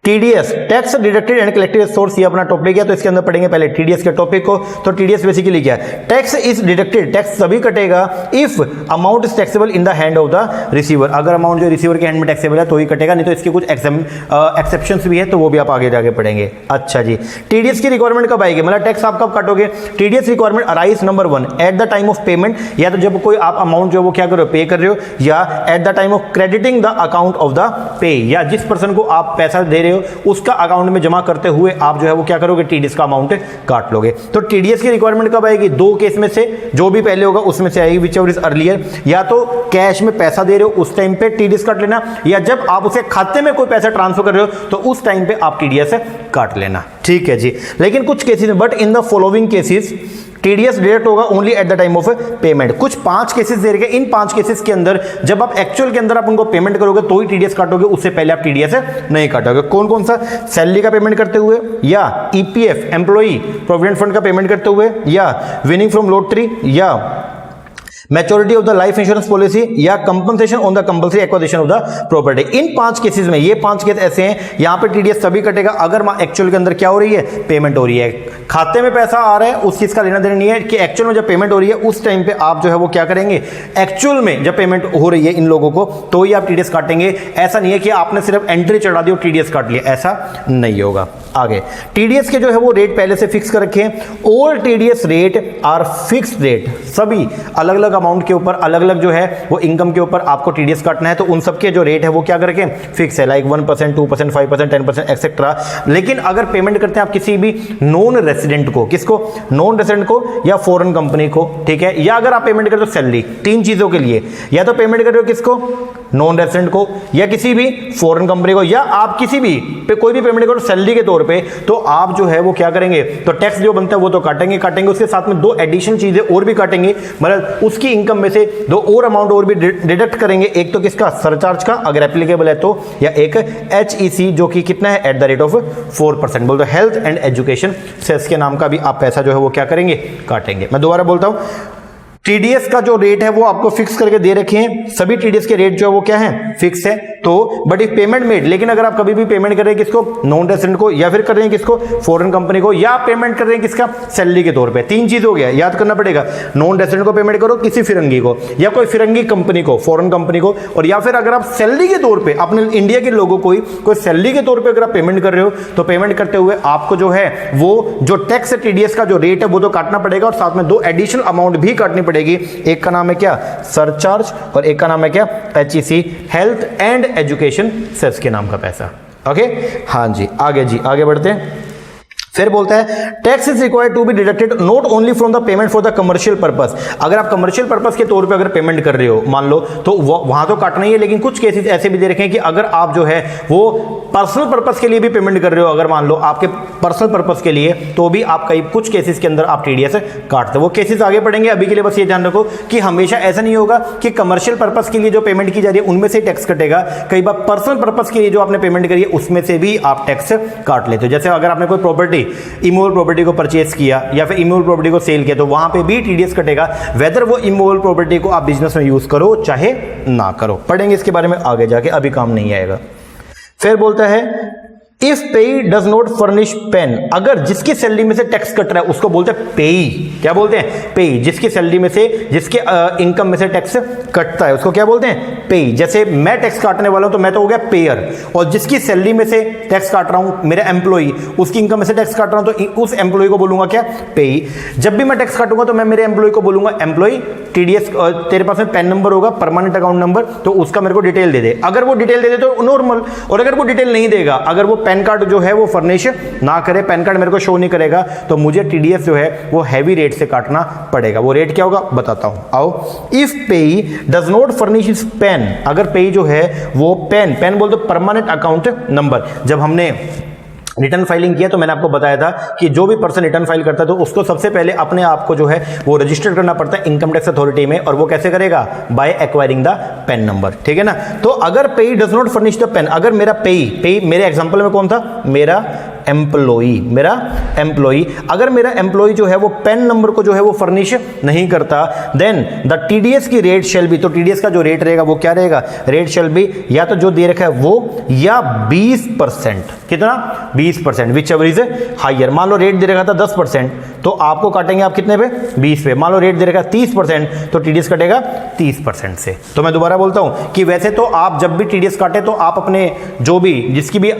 TDS, tax deducted and collected source, ये अपना टॉपिक है, तो इसके अंदर पढ़ेंगे पहले टीडीएस के टॉपिक को। तो टीडीएस बेसिकली क्या है, टैक्स इज डिडक्टेड, टैक्स तभी कटेगा if amount is taxable in the hand of the receiver, अगर अमाउंट जो रिसीवर के हैंड में टैक्सेबल है तो ही कटेगा, नहीं तो इसके कुछ एक्सेप्शंस भी है, तो वो भी आप आगे जाके पढ़ेंगे। अच्छा जी, टीडीएस की रिक्वायरमेंट कब आएगी, मतलब टैक्स आप कब काटोगे। TDS requirement arise number 1 at the time of payment, या तो जब कोई आप अमाउंट जो वो क्या कर रहे हो, पे कर रहे हो, या eight the time of crediting the account of the pay, या जिस पर्सन को आप पैसा दे रहे हो उसका अकाउंट में जमा करते हुए आप जो है वो क्या करोगे, टीडीएस का अमाउंट काट लोगे। तो टीडीएस की रिक्वायरमेंट कब आएगी, 2 केस में से जो भी पहले होगा उसमें से आएगी, विच एवर इज अर्लियर, या तो कैश में पैसा दे रहे हो उस टाइम पे टीडीएस काट लेना, या जब आप उसके खाते में कोई पैसा ट्रांसफर कर रहे हो तो उस टाइम पे आप टीडीएस काट लेना, ठीक है जी। लेकिन कुछ केसेस में, but in the following cases TDS deduct होगा only at the time of payment. कुछ 5 केसेस दे रखे, इन 5 केसेस के अंदर जब आप एक्चुअल के अंदर आप उनको पेमेंट करोगे तो ही टीडीएस काटोगे, उससे पहले आप टीडीएस नहीं काटोगे। कौन कौन सा, सैलरी का पेमेंट करते हुए, या ईपीएफ एम्प्लॉई प्रोविडेंट फंड का पेमेंट करते हुए, या विनिंग फ्रॉम लॉटरी, या maturity of the life insurance policy, या compensation on the compulsory acquisition of the property. इन 5 केसेस में, ये 5 केस ऐसे हैं, यहां पे टीडीएस तभी कटेगा अगर एक्चुअल के अंदर क्या हो रही है, पेमेंट हो रही है, खाते में पैसा आ रहा है, उस चीज का लेना देना नहीं है, कि एक्चुअल में जब पेमेंट हो रही है उस टाइम पे आप जो है वो क्या करेंगे, एक्चुअल में जब पेमेंट हो रही है इन लोगों को तो ही आप टीडीएस काटेंगे। ऐसा नहीं है कि आपने सिर्फ एंट्री चढ़ा दी और टीडीएस काट लिया, ऐसा नहीं होगा। आगे टीडीएस के जो है वो रेट पहले से फिक्स कर रखे हैं। All TDS rate are fixed rate, सभी अलग अलग अमाउंट के ऊपर अलग अलग जो है वो इनकम के ऊपर आपको टीडीएस काटना है, तो उन सबके जो रेट है वो क्या कर रखे हैं, फिक्स है, लाइक 1%, 2%, 5%, 10% एक्सेट्रा। लेकिन अगर पेमेंट करते हैं आप किसी भी नॉन रेसिडेंट को, किसको, नॉन रेसिडेंट को या फॉरेन कंपनी को, ठीक है, या अगर आप पेमेंट करते हो सैलरी, तीन चीजों के लिए, या तो पेमेंट कर रहे हो किसको, नॉन रेसिडेंट को, या किसी भी फॉरेन कंपनी को, या आप किसी भी कोई भी पेमेंट करो सैलरी के तौर पे, तो आप जो है वो क्या करेंगे, तो टैक्स जो बनता है वो तो काटेंगे, उसके साथ में दो एडिशनल चीजें और भी काटेंगे, मतलब उसकी इनकम में से दो और अमाउंट और भी डिडक्ट करेंगे, एक तो किसका, सरचार्ज का अगर एप्लीकेबल है तो, या एक HEC जो कि कितना है, एट द रेट ऑफ 4%, बोलते हेल्थ एंड एजुकेशन सेस के नाम का भी आप पैसा जो है वो क्या करेंगे, काटेंगे। मैं दोबारा बोलता हूं, टीडीएस का जो रेट है वो आपको फिक्स करके दे रखे हैं, सभी टीडीएस के रेट जो है वो क्या है, फिक्स है। तो बट इफ पेमेंट मेड, लेकिन अगर आप कभी भी पेमेंट कर रहे हैं किसको, नॉन रेसिडेंट को, या फिर कर रहे हैं किसको, फॉरेन कंपनी को, या पेमेंट कर रहे हैं किसका, सैलरी के तौर पे, तीन चीज हो गया, याद करना पड़ेगा, नॉन रेसिडेंट को पेमेंट करो, किसी फिरंगी को, या कोई फिरंगी कंपनी को, फॉरेन कंपनी को, और या फिर अगर आप सैलरी के तौर पर अपने इंडिया के लोगों को कोई सैलरी के तौर पर अगर आप पेमेंट कर रहे हो, तो पेमेंट करते हुए आपको जो है वो जो टैक्स है टीडीएस का जो रेट है वो तो काटना पड़ेगा, और साथ में दो एडिशनल अमाउंट भी काटनी पड़ेगी, एक का नाम है क्या, सरचार्ज, और एक का नाम है क्या, HEC, health and education cess के नाम का पैसा। ओके, हाँ जी, आगे बढ़ते हैं। फिर बोलता है tax is required to be deducted not only from the payment for the commercial purpose. अगर आप कमर्शियल पर्पस के तौर पे अगर पेमेंट कर रहे हो मान लो, तो वहां तो काटना ही है, लेकिन कुछ केसेस ऐसे भी दे रखे हैं कि अगर आप जो है वो पर्सनल पर्पस के लिए भी पेमेंट कर रहे हो, अगर मान लो आपके पर्सनल पर्पस के लिए, तो भी आप कई कुछ केसेस के अंदर आप टीडीएस काटते हो। वो केसेस आगे पढ़ेंगे, अभी के लिए बस ये ध्यान रखो कि हमेशा ऐसा नहीं होगा कि कमर्शियल पर्पस के लिए जो पेमेंट की जा रही है उनमें से टैक्स कटेगा, कई बार पर्सनल पर्पस के लिए जो आपने पेमेंट करी है उसमें से भी आप टैक्स काट लेते हो। जैसे अगर आपने कोई प्रॉपर्टी, इमूवेबल प्रॉपर्टी को परचेस किया या फिर इमूवेबल प्रॉपर्टी को सेल किया, तो वहां पे भी टीडीएस कटेगा, वेदर वो इमूवेबल प्रॉपर्टी को आप बिजनेस में यूज करो चाहे ना करो। पढ़ेंगे इसके बारे में आगे जाके, अभी काम नहीं आएगा। फिर बोलता है if payee does not furnish pen, अगर जिसकी सैलरी में से टैक्स कट रहा है उसको बोलते हैं पेई। क्या बोलते हैं, पेई। जिसकी सैलरी में से, जिसके इनकम में से टैक्स कटता है उसको क्या बोलते हैं, पेई। जैसे मैं टैक्स काटने वाला हूं तो मैं तो हो गया पेयर, और जिसकी सैलरी में से टैक्स काट रहा हूं मेरा एम्प्लॉई, उसकी इनकम में से टैक्स काट रहा हूं तो उस एम्प्लॉई को बोलूंगा क्या, पेई। जब भी मैं टैक्स काटूंगा तो मैं मेरे एम्प्लॉई को बोलूंगा एम्प्लॉई। टीडीएस तेरे पास में पैन नंबर होगा, परमानेंट अकाउंट नंबर, तो उसका मेरे को डिटेल दे दे। अगर वो डिटेल दे दे तो नॉर्मल, और अगर वो डिटेल नहीं देगा, अगर वो पैन कार्ड जो है वो फर्निश ना करे, पैन कार्ड मेरे को शो नहीं करेगा, तो मुझे टीडीएस जो है वो हैवी रेट से काटना पड़ेगा। वो रेट क्या होगा बताता हूं, आओ। If payee does not furnish his PAN, अगर पेई जो है वो पेन बोलते परमानेंट अकाउंट नंबर। जब हमने रिटर्न फाइलिंग किया तो मैंने आपको बताया था कि जो भी पर्सन रिटर्न फाइल करता है तो उसको सबसे पहले अपने आप को जो है वो रजिस्टर करना पड़ता है इनकम टैक्स अथॉरिटी में, और वो कैसे करेगा, by acquiring the PAN number, ठीक है ना। तो अगर payee does not furnish the PAN, अगर मेरा पेई मेरे एग्जांपल में कौन था, मेरा एम्प्लॉई, अगर मेरा एम्प्लॉई जो है वो पेन नंबर को जो है वो फर्निश नहीं करता, देन द टीडीएस की रेट शेल बी, तो टीडीएस का जो रेट रहेगा वो क्या रहेगा, रेट शेल बी या तो जो दे रखा है वो, या 20%, कितना 20%, विच एवर इज हाइयर। मान लो रेट दे रखा था 10%, तो आपको काटेंगे आप कितने पे, 20 पे। मान लो रेट दे रखा 30%, तो टीडीएस कटेगा 30% से। तो मैं दोबारा बोलता हूं कि वैसे तो आप जब भी टीडीएस काटे तो आप अपने जो भी जिसकी भी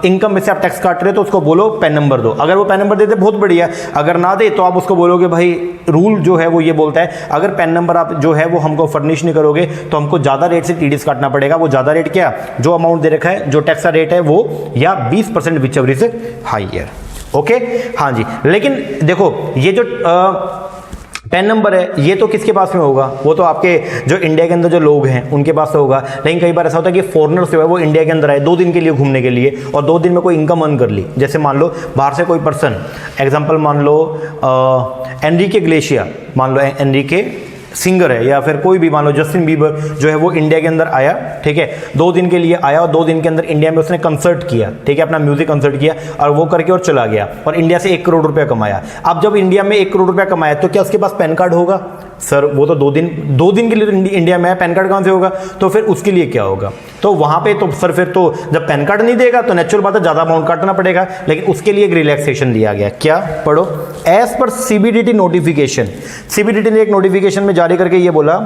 इनकम में से आप टैक्स काट रहे हो तो उसको बोलो पेन नंबर दो। अगर वो पेन नंबर देते बहुत बढ़िया, अगर ना दे तो आप उसको बोलोगे भाई रूल जो है वो ये बोलता है अगर पेन नंबर आप जो है वो हमको फर्निश नहीं करोगे तो हमको ज्यादा रेट से टीडीएस काटना पड़ेगा। वो ज्यादा रेट क्या, जो अमाउंट दे रखा है, जो टैक्स का रेट है वो, या 20% which ever is higher. Okay, हाँ जी। लेकिन देखो ये जो पैन नंबर है ये तो किसके पास में होगा, वो तो आपके जो इंडिया के अंदर जो लोग हैं उनके पास तो होगा। लेकिन कई बार ऐसा होता है कि फॉरेनर्स जो है वो इंडिया के अंदर आए 2 दिन के लिए घूमने के लिए, और 2 दिन में कोई इनकम अर्न कर ली। जैसे मान लो बाहर से कोई पर्सन, एग्जांपल मान लो एनरिके इग्लेशियस, मान लो एनरिके सिंगर है, या फिर कोई भी मान लो जस्टिन बीबर जो है वो इंडिया के अंदर आया, ठीक है, 2 दिन के लिए आया, और 2 दिन के अंदर इंडिया में उसने कंसर्ट किया, ठीक है, अपना म्यूजिक कंसर्ट किया, और वो करके और चला गया, और इंडिया से 1 करोड़ रुपया कमाया। अब जब इंडिया में 1 करोड़ रुपया कमाया तो क्या उसके पास पैन कार्ड होगा, सर वो तो 2 दिन के लिए तो इंडिया में है, पैन कार्ड कहां से होगा, तो फिर उसके लिए क्या होगा, तो वहां पे तो सर फिर तो जब पैन कार्ड नहीं देगा तो नेचुरल बात है ज्यादा अमाउंट काटना पड़ेगा। लेकिन उसके लिए एक रिलैक्सेशन दिया गया, क्या, पढ़ो, as per CBDT notification, CBDT ने एक नोटिफिकेशन में जारी करके ये बोला,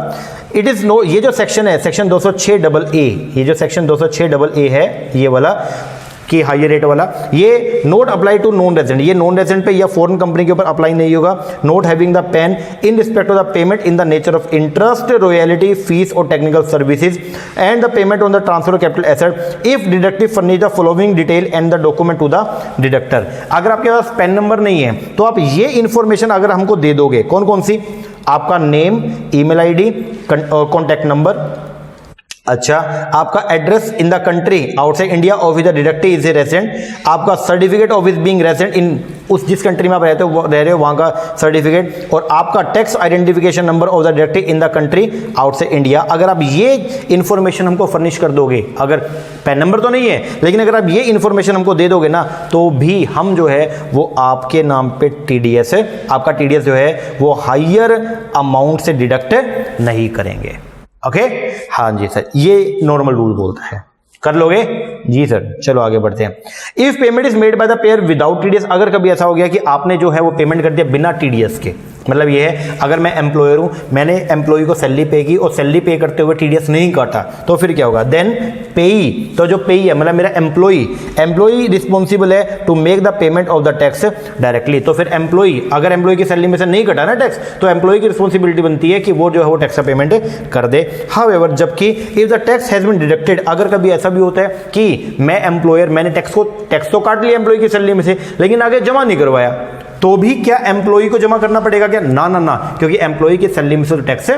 इट इज नो, ये जो सेक्शन है सेक्शन 206AA, ये जो सेक्शन 206AA है ये वाला, कि हायर रेट वाला, ये note apply to non resident, ये नॉन रेजिडेंट पे या फॉरेन कंपनी के ऊपर अप्लाई नहीं होगा। Note having the PAN in respect of the payment in the nature of interest, royalty, fees और technical services and the payment on the transfer of capital asset if deductive furnish the following detail and the document to the deductor. अगर आपके पास PAN number नहीं है तो आप ये information अगर हमको दे दोगे, कौन कौन सी, आपका name, email ID, contact number, अच्छा आपका address in the country outside India of the deductive is a resident, आपका certificate of is being resident in उस जिस कंट्री में आप रहते हो रह रहे हो वहां का सर्टिफिकेट, और आपका tax identification number of the deductive in the country outside India. अगर आप ये इंफॉर्मेशन हमको फर्निश कर दोगे, अगर पैन नंबर तो नहीं है लेकिन अगर आप ये इंफॉर्मेशन हमको दे दोगे ना, तो भी हम जो है वो आपके नाम पे टीडीएस है, आपका टीडीएस जो है वो हायर अमाउंट से डिडक्ट नहीं करेंगे। ओके हाँ जी सर, ये नॉर्मल रूल बोलता है, कर लोगे जी सर। चलो आगे बढ़ते हैं। If payment is made by the pair without TDS, अगर कभी ऐसा हो गया कि आपने जो है वो पेमेंट कर दिया बिना टीडीएस के, मतलब ये है अगर मैं एम्प्लॉयर हूं, मैंने एम्प्लॉय को सैलरी पे की और सैलरी पे करते हुए टीडीएस नहीं काटा, तो फिर क्या होगा, देन पेई, तो जो पेई है मतलब मेरा एम्प्लॉय रिस्पॉन्सिबल है to make the payment of the tax directly. तो फिर एम्प्लॉय, अगर एम्प्लॉय की सैलरी में से नहीं कटा ना टैक्स, तो एम्प्लॉय की रिस्पॉन्सिबिलिटी बनती है कि वो जो है वो टैक्स का पेमेंट कर दे। हाउएवर, जबकि if the tax has been deducted, अगर कभी ऐसा भी होता है कि मैं एम्प्लॉयर, मैंने टैक्स तो काट लिया एम्प्लॉय की सैलरी में से लेकिन आगे जमा नहीं करवाया, तो भी क्या एम्प्लॉय को जमा करना पड़ेगा क्या? ना ना ना, क्योंकि एम्प्लॉय की सैलरी में से तो टैक्स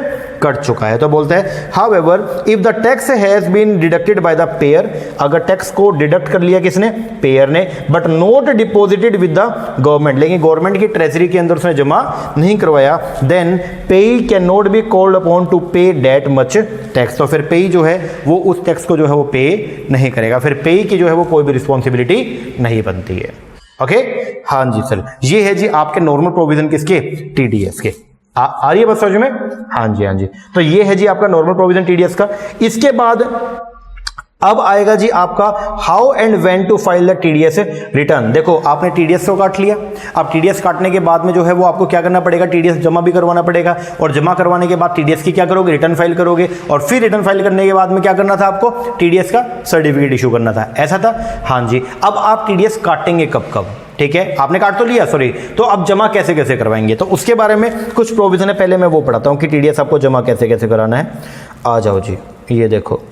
कट चुका है। तो बोलते हैं however if the tax has been deducted by the payer, अगर टैक्स को डिडक्ट कर लिया किसने, पेयर ने, but not deposited with the government, लेकिन गवर्नमेंट की ट्रेजरी के अंदर उसने जमा नहीं करवाया, then payee can not be called upon to pay that much tax. तो फिर पेई जो है वो उस टैक्स को जो है वो पे नहीं करेगा, फिर पेई की जो है वो कोई भी रिस्पॉन्सिबिलिटी नहीं बनती है। ओके हाँ जी सर, ये है जी आपके नॉर्मल प्रोविजन किसके, टीडीएस के। आ रही है बस समझ में? हाँ जी हाँ जी, तो ये है जी आपका नॉर्मल प्रोविजन टीडीएस का। इसके बाद अब आएगा जी आपका how and when to file the TDS return. देखो आपने टीडीएस को काट लिया, अब टीडीएस काटने के बाद में जो है वो आपको क्या करना पड़ेगा, टीडीएस जमा भी करवाना पड़ेगा, और जमा करवाने के बाद टीडीएस की क्या करोगे, रिटर्न फाइल करोगे, और फिर रिटर्न फाइल करने के बाद में क्या करना था आपको, टीडीएस का सर्टिफिकेट इशू करना था, ऐसा था? हाँ जी। अब आप टीडीएस काटेंगे कब कब, ठीक है, आपने काट तो लिया सॉरी, तो अब जमा कैसे कैसे करवाएंगे, तो उसके बारे में कुछ प्रोविजन है, पहले मैं वो पढ़ाता हूं कि टीडीएस आपको जमा कैसे कैसे कराना है। आ जाओ जी, ये देखो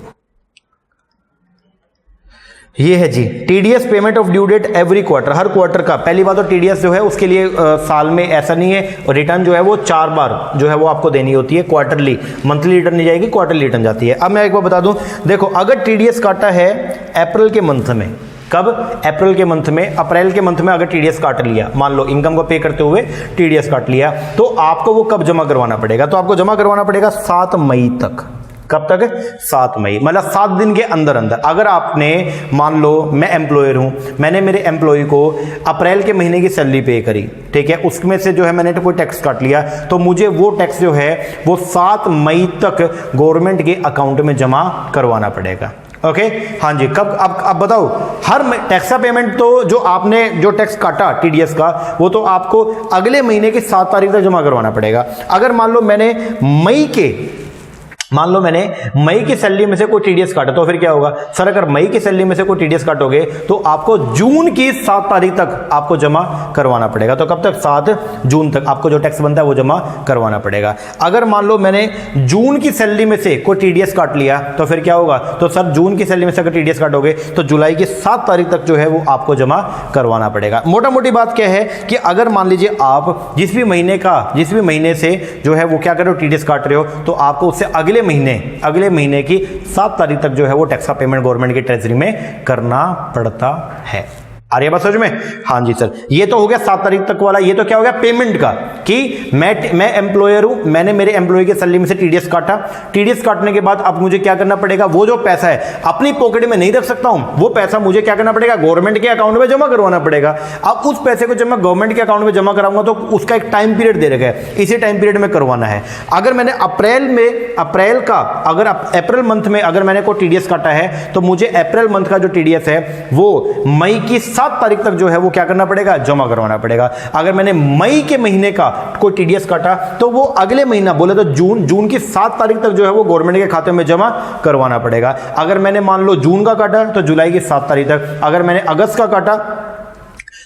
ये है जी TDS payment of due date every quarter, हर क्वार्टर का। पहली बात तो टीडीएस जो है उसके लिए साल में ऐसा नहीं है, और रिटर्न जो है वो 4 बार जो है वो आपको देनी होती है, क्वार्टरली, मंथली रिटर्न नहीं जाएगी, क्वार्टरली रिटर्न जाती है। अब मैं एक बार बता दूं, देखो अगर टीडीएस काटा है अप्रैल के मंथ में, कब, अप्रैल के मंथ में, अप्रैल के मंथ में अगर टीडीएस काट लिया, मान लो इनकम को पे करते हुए टीडीएस काट लिया, तो आपको वो कब जमा करवाना पड़ेगा, तो आपको जमा करवाना पड़ेगा 7 मई तक। कब तक? 7 मई, मतलब 7 दिन के अंदर अंदर। अगर आपने मान लो मैं एम्प्लॉयर हूं, मैंने मेरे एम्प्लॉय को अप्रैल के महीने की सैलरी पे करी, ठीक है, उसमें से जो है मैंने कोई टैक्स काट लिया, तो मुझे वो टैक्स जो है वो 7 मई तक गवर्नमेंट के अकाउंट में जमा करवाना पड़ेगा। ओके हाँ जी। कब, अब बताओ, हर टैक्स का पेमेंट तो जो आपने जो टैक्स काटा टीडीएस का, वो तो आपको अगले महीने की 7 तारीख तक जमा करवाना पड़ेगा। अगर मान लो मैंने मई की सैलरी में से कोई टीडीएस काटा, तो फिर क्या होगा सर, अगर मई की सैलरी में से कोई टीडीएस काटोगे तो आपको जून की 7 तारीख तक आपको जमा करवाना पड़ेगा। तो कब तक? 7 जून तक आपको जो टैक्स बनता है वो जमा करवाना पड़ेगा। अगर मान लो मैंने जून की सैलरी में से कोई टीडीएस काट लिया, तो फिर क्या होगा, तो सर जून की सैलरी में से अगर टीडीएस काटोगे तो जुलाई की 7 तारीख तक जो है वो आपको जमा करवाना पड़ेगा। मोटा मोटी बात क्या है कि अगर मान लीजिए आप जिस भी महीने से जो है वो क्या कर रहे हो, टीडीएस काट रहे हो, तो आपको उससे अगले महीने की 7 तारीख तक जो है वो टैक्स का पेमेंट गवर्नमेंट की ट्रेजरी में करना पड़ता है। आ रही है बात समझ में? हाँ जी सर, ये तो हो गया 7 तारीख तक वाला। ये तो क्या हो गया पेमेंट का, कि मैं एम्प्लॉयर हूं, मैंने मेरे एम्प्लॉय के सैलरी में से टीडीएस काटा, टीडीएस काटने के बाद अब मुझे क्या करना पड़ेगा, वो जो पैसा है अपनी पॉकेट में नहीं रख सकता हूं, वो पैसा मुझे क्या करना पड़ेगा, गवर्नमेंट के अकाउंट में जमा करवाना पड़ेगा। अब उस पैसे को जब मैं गवर्नमेंट के अकाउंट में जमा कराऊंगा तो उसका एक टाइम पीरियड दे रखा है, इसी टाइम पीरियड में करवाना है। अगर मैंने अप्रैल मंथ में अगर मैंने कोई टीडीएस काटा है, तो मुझे अप्रैल मंथ का जो टीडीएस है वो मई की 7 7 तारीख तक जो है वो क्या करना पड़ेगा, जमा करवाना पड़ेगा। अगर मैंने मई के महीने का कोई टीडीएस काटा तो वो अगले महीना बोले तो जून की 7 तारीख तक जो है वो गवर्नमेंट के खाते में जमा करवाना पड़ेगा। अगर मैंने मान लो जून का काटा तो जुलाई की 7 तारीख तक, अगर मैंने अगस्त का काटा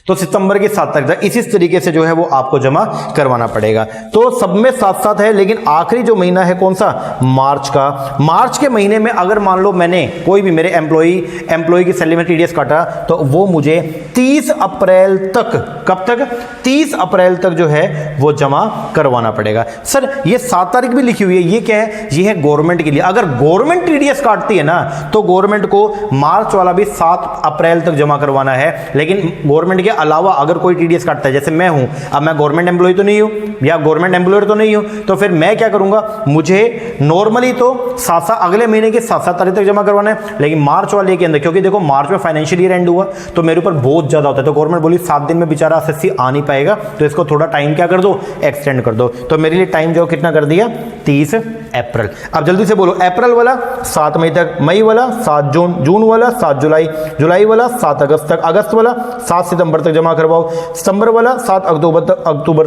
तो सितंबर की 7 तारीख तक, इसी तरीके से जो है वो आपको जमा करवाना पड़ेगा। तो सब में साथ साथ है, लेकिन आखिरी जो महीना है कौन सा, मार्च का। मार्च के महीने में अगर मान लो मैंने कोई भी मेरे एम्प्लॉय की सैलरी में टीडीएस काटा तो वो मुझे 30 अप्रैल तक, कब तक, 30 अप्रैल तक जो है वो जमा करवाना पड़ेगा। सर ये 7 तारीख भी लिखी हुई है, ये क्या है, ये है गवर्नमेंट के लिए। अगर गवर्नमेंट टीडीएस काटती है ना तो गवर्नमेंट को मार्च वाला भी 7 अप्रैल तक जमा करवाना है। लेकिन गवर्नमेंट के अलावा अगर कोई टीडीएस काटता है, जैसे मैं हूं, अब मैं गवर्नमेंट एम्प्लॉय तो नहीं हूं या गवर्नमेंट एम्प्लॉयर तो नहीं हूं, तो फिर मैं क्या करूंगा, मुझे नॉर्मली तो 7 अगले महीने की 7 तारीख तक जमा करवाना है। लेकिन मार्च वाले के अंदर, क्योंकि देखो मार्च में फाइनेंशियल ईयर एंड हुआ तो मेरे ऊपर बहुत ज्यादा होता है, तो गवर्नमेंट बोली 7 दिन में बेचारा एसएससी आ नहीं पाएगा, तो इसको थोड़ा टाइम क्या कर दो, एक्सटेंड कर दो। तो मेरे लिए टाइम जो कितना कर दिया, 30 अप्रैल। अब जल्दी से बोलो, अप्रैल वाला 7 मई तक, मई वाला 7 जून, जून वाला 7 जुलाई, जुलाई वाला 7 अगस्त तक, अगस्त वाला 7 सितंबर तक जमा करवाओ, सितंबर वाला 7 अक्टूबर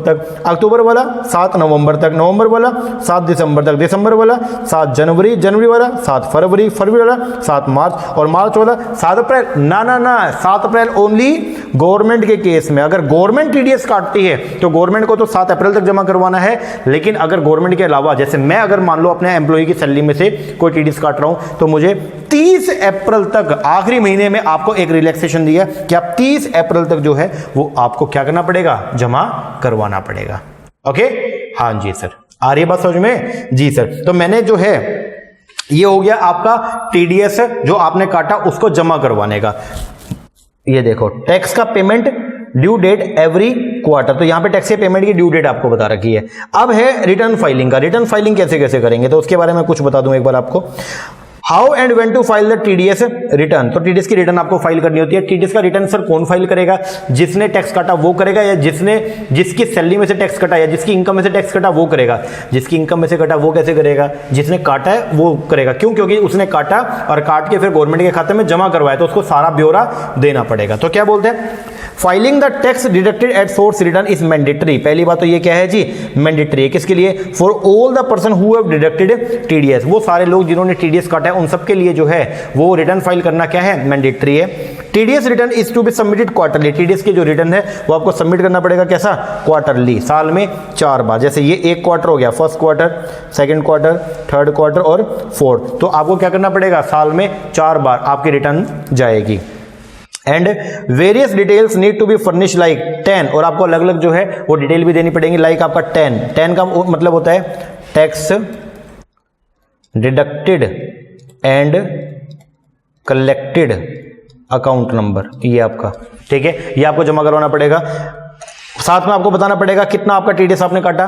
तक, अक्टूबर वाला 7 नवंबर तक, नवंबर वाला 7 दिसंबर तक, दिसंबर वाला 7 जनवरी, जनवरी वाला 7 फरवरी, फरवरी वाला 7 मार्च, और मार्च वाला 7 अप्रैल। ना 7 अप्रैल ओनली गवर्नमेंट के केस में। अगर गवर्नमेंट टीडीएस काटती है तो गवर्नमेंट को तो 7 अप्रैल तक जमा करवाना है। लेकिन अगर गवर्नमेंट के अलावा, जैसे मैं अगर मान लो अपने एम्प्लॉय की सैलरी में से कोई टीडीएस काट रहा हूं तो मुझे 30 अप्रैल तक, आखिरी महीने में आपको एक रिलैक्सेशन दिया कि आप 30 अप्रैल तक जो है वो आपको क्या करना पड़ेगा, जमा करवाना पड़ेगा। ओके, हाँ जी सर, आ रही है बात समझ में? जी सर। तो मैंने जो है ये हो गया आपका टीडीएस जो आपने काटा उसको जमा करवाने का। ये देखो, टैक्स का payment due date every quarter, तो यहां पे टैक्स के पेमेंट की ड्यू डेट आपको बता रखी है। अब है रिटर्न फाइलिंग का। रिटर्न फाइलिंग कैसे कैसे करेंगे तो उसके बारे में कुछ बता दूं एक बार आपको। How and when to file the TDS return, तो टीडीएस की रिटर्न आपको फाइल करनी होती है। टीडीएस का रिटर्न सर कौन फाइल करेगा, जिसने टैक्स काटा वो करेगा, या जिसकी सैलरी में से टैक्स कटा या जिसकी इनकम में से टैक्स कटा वो करेगा। जिसकी इनकम में से कटा वो कैसे करेगा, जिसने काटा है वो करेगा। क्यों? क्योंकि उसने काटा और काट के फिर गवर्नमेंट के खाते में जमा करवाया तो उसको सारा ब्यौरा देना पड़ेगा। तो क्या बोलते हैं, filing the tax deducted at source return is mandatory. पहली बात तो ये क्या है जी, मैंडेटरी है। किसके लिए? For all the person who have deducted TDS, वो सारे लोग जिन्होंने टीडीएस काटा है उन सबके लिए जो है वो रिटर्न फाइल करना क्या है, मैंडेटरी है। TDS return is to be submitted quarterly, TDS की जो रिटर्न है वो आपको सबमिट करना पड़ेगा कैसा, क्वार्टरली, साल में 4 बार। जैसे ये एक क्वार्टर हो गया, first quarter, second quarter, third quarter और फोर्थ, तो आपको क्या करना पड़ेगा, साल में 4 बार आपकी रिटर्न जाएगी। And various details need to be furnish like 10, और आपको अलग अलग जो है वो डिटेल भी देनी पड़ेगी। लाइक आपका 10 का मतलब होता है tax deducted and collected account number, ये आपका ठीक है, ये आपको जमा करवाना पड़ेगा। साथ में आपको बताना पड़ेगा कितना आपका टीडीएस आपने काटा,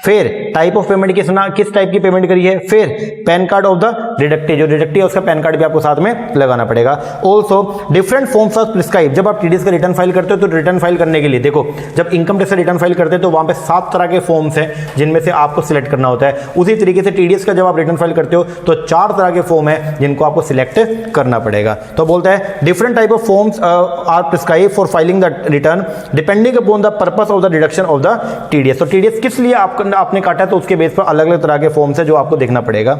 फिर टाइप ऑफ पेमेंट किस टाइप की पेमेंट करी है, फिर pan card of the deducted, जो डिडक्टेड है उसका पैन कार्ड भी आपको साथ में लगाना पड़ेगा। Also different forms of prescribe, जब आप टीडीएस का रिटर्न फाइल करते हो तो रिटर्न फाइल करने के लिए देखो, जब इनकम टैक्स का रिटर्न फाइल करते हैं तो वहां पे 7 तरह के फॉर्म्स हैं जिनमें से आपको सिलेक्ट करना होता है। उसी तरीके से टीडीएस का जब आप रिटर्न फाइल करते हो तो 4 तरह के फॉर्म है जिनको आपको सिलेक्ट करना पड़ेगा। तो बोलता है different type of forms are prescribe for filing the return depending upon the purpose of the deduction of the TDS. तो टीडीएस किस लिए आपने काटा है तो उसके बेस पर अलग अलग तरह के फॉर्म्स है जो आपको देखना पड़ेगा।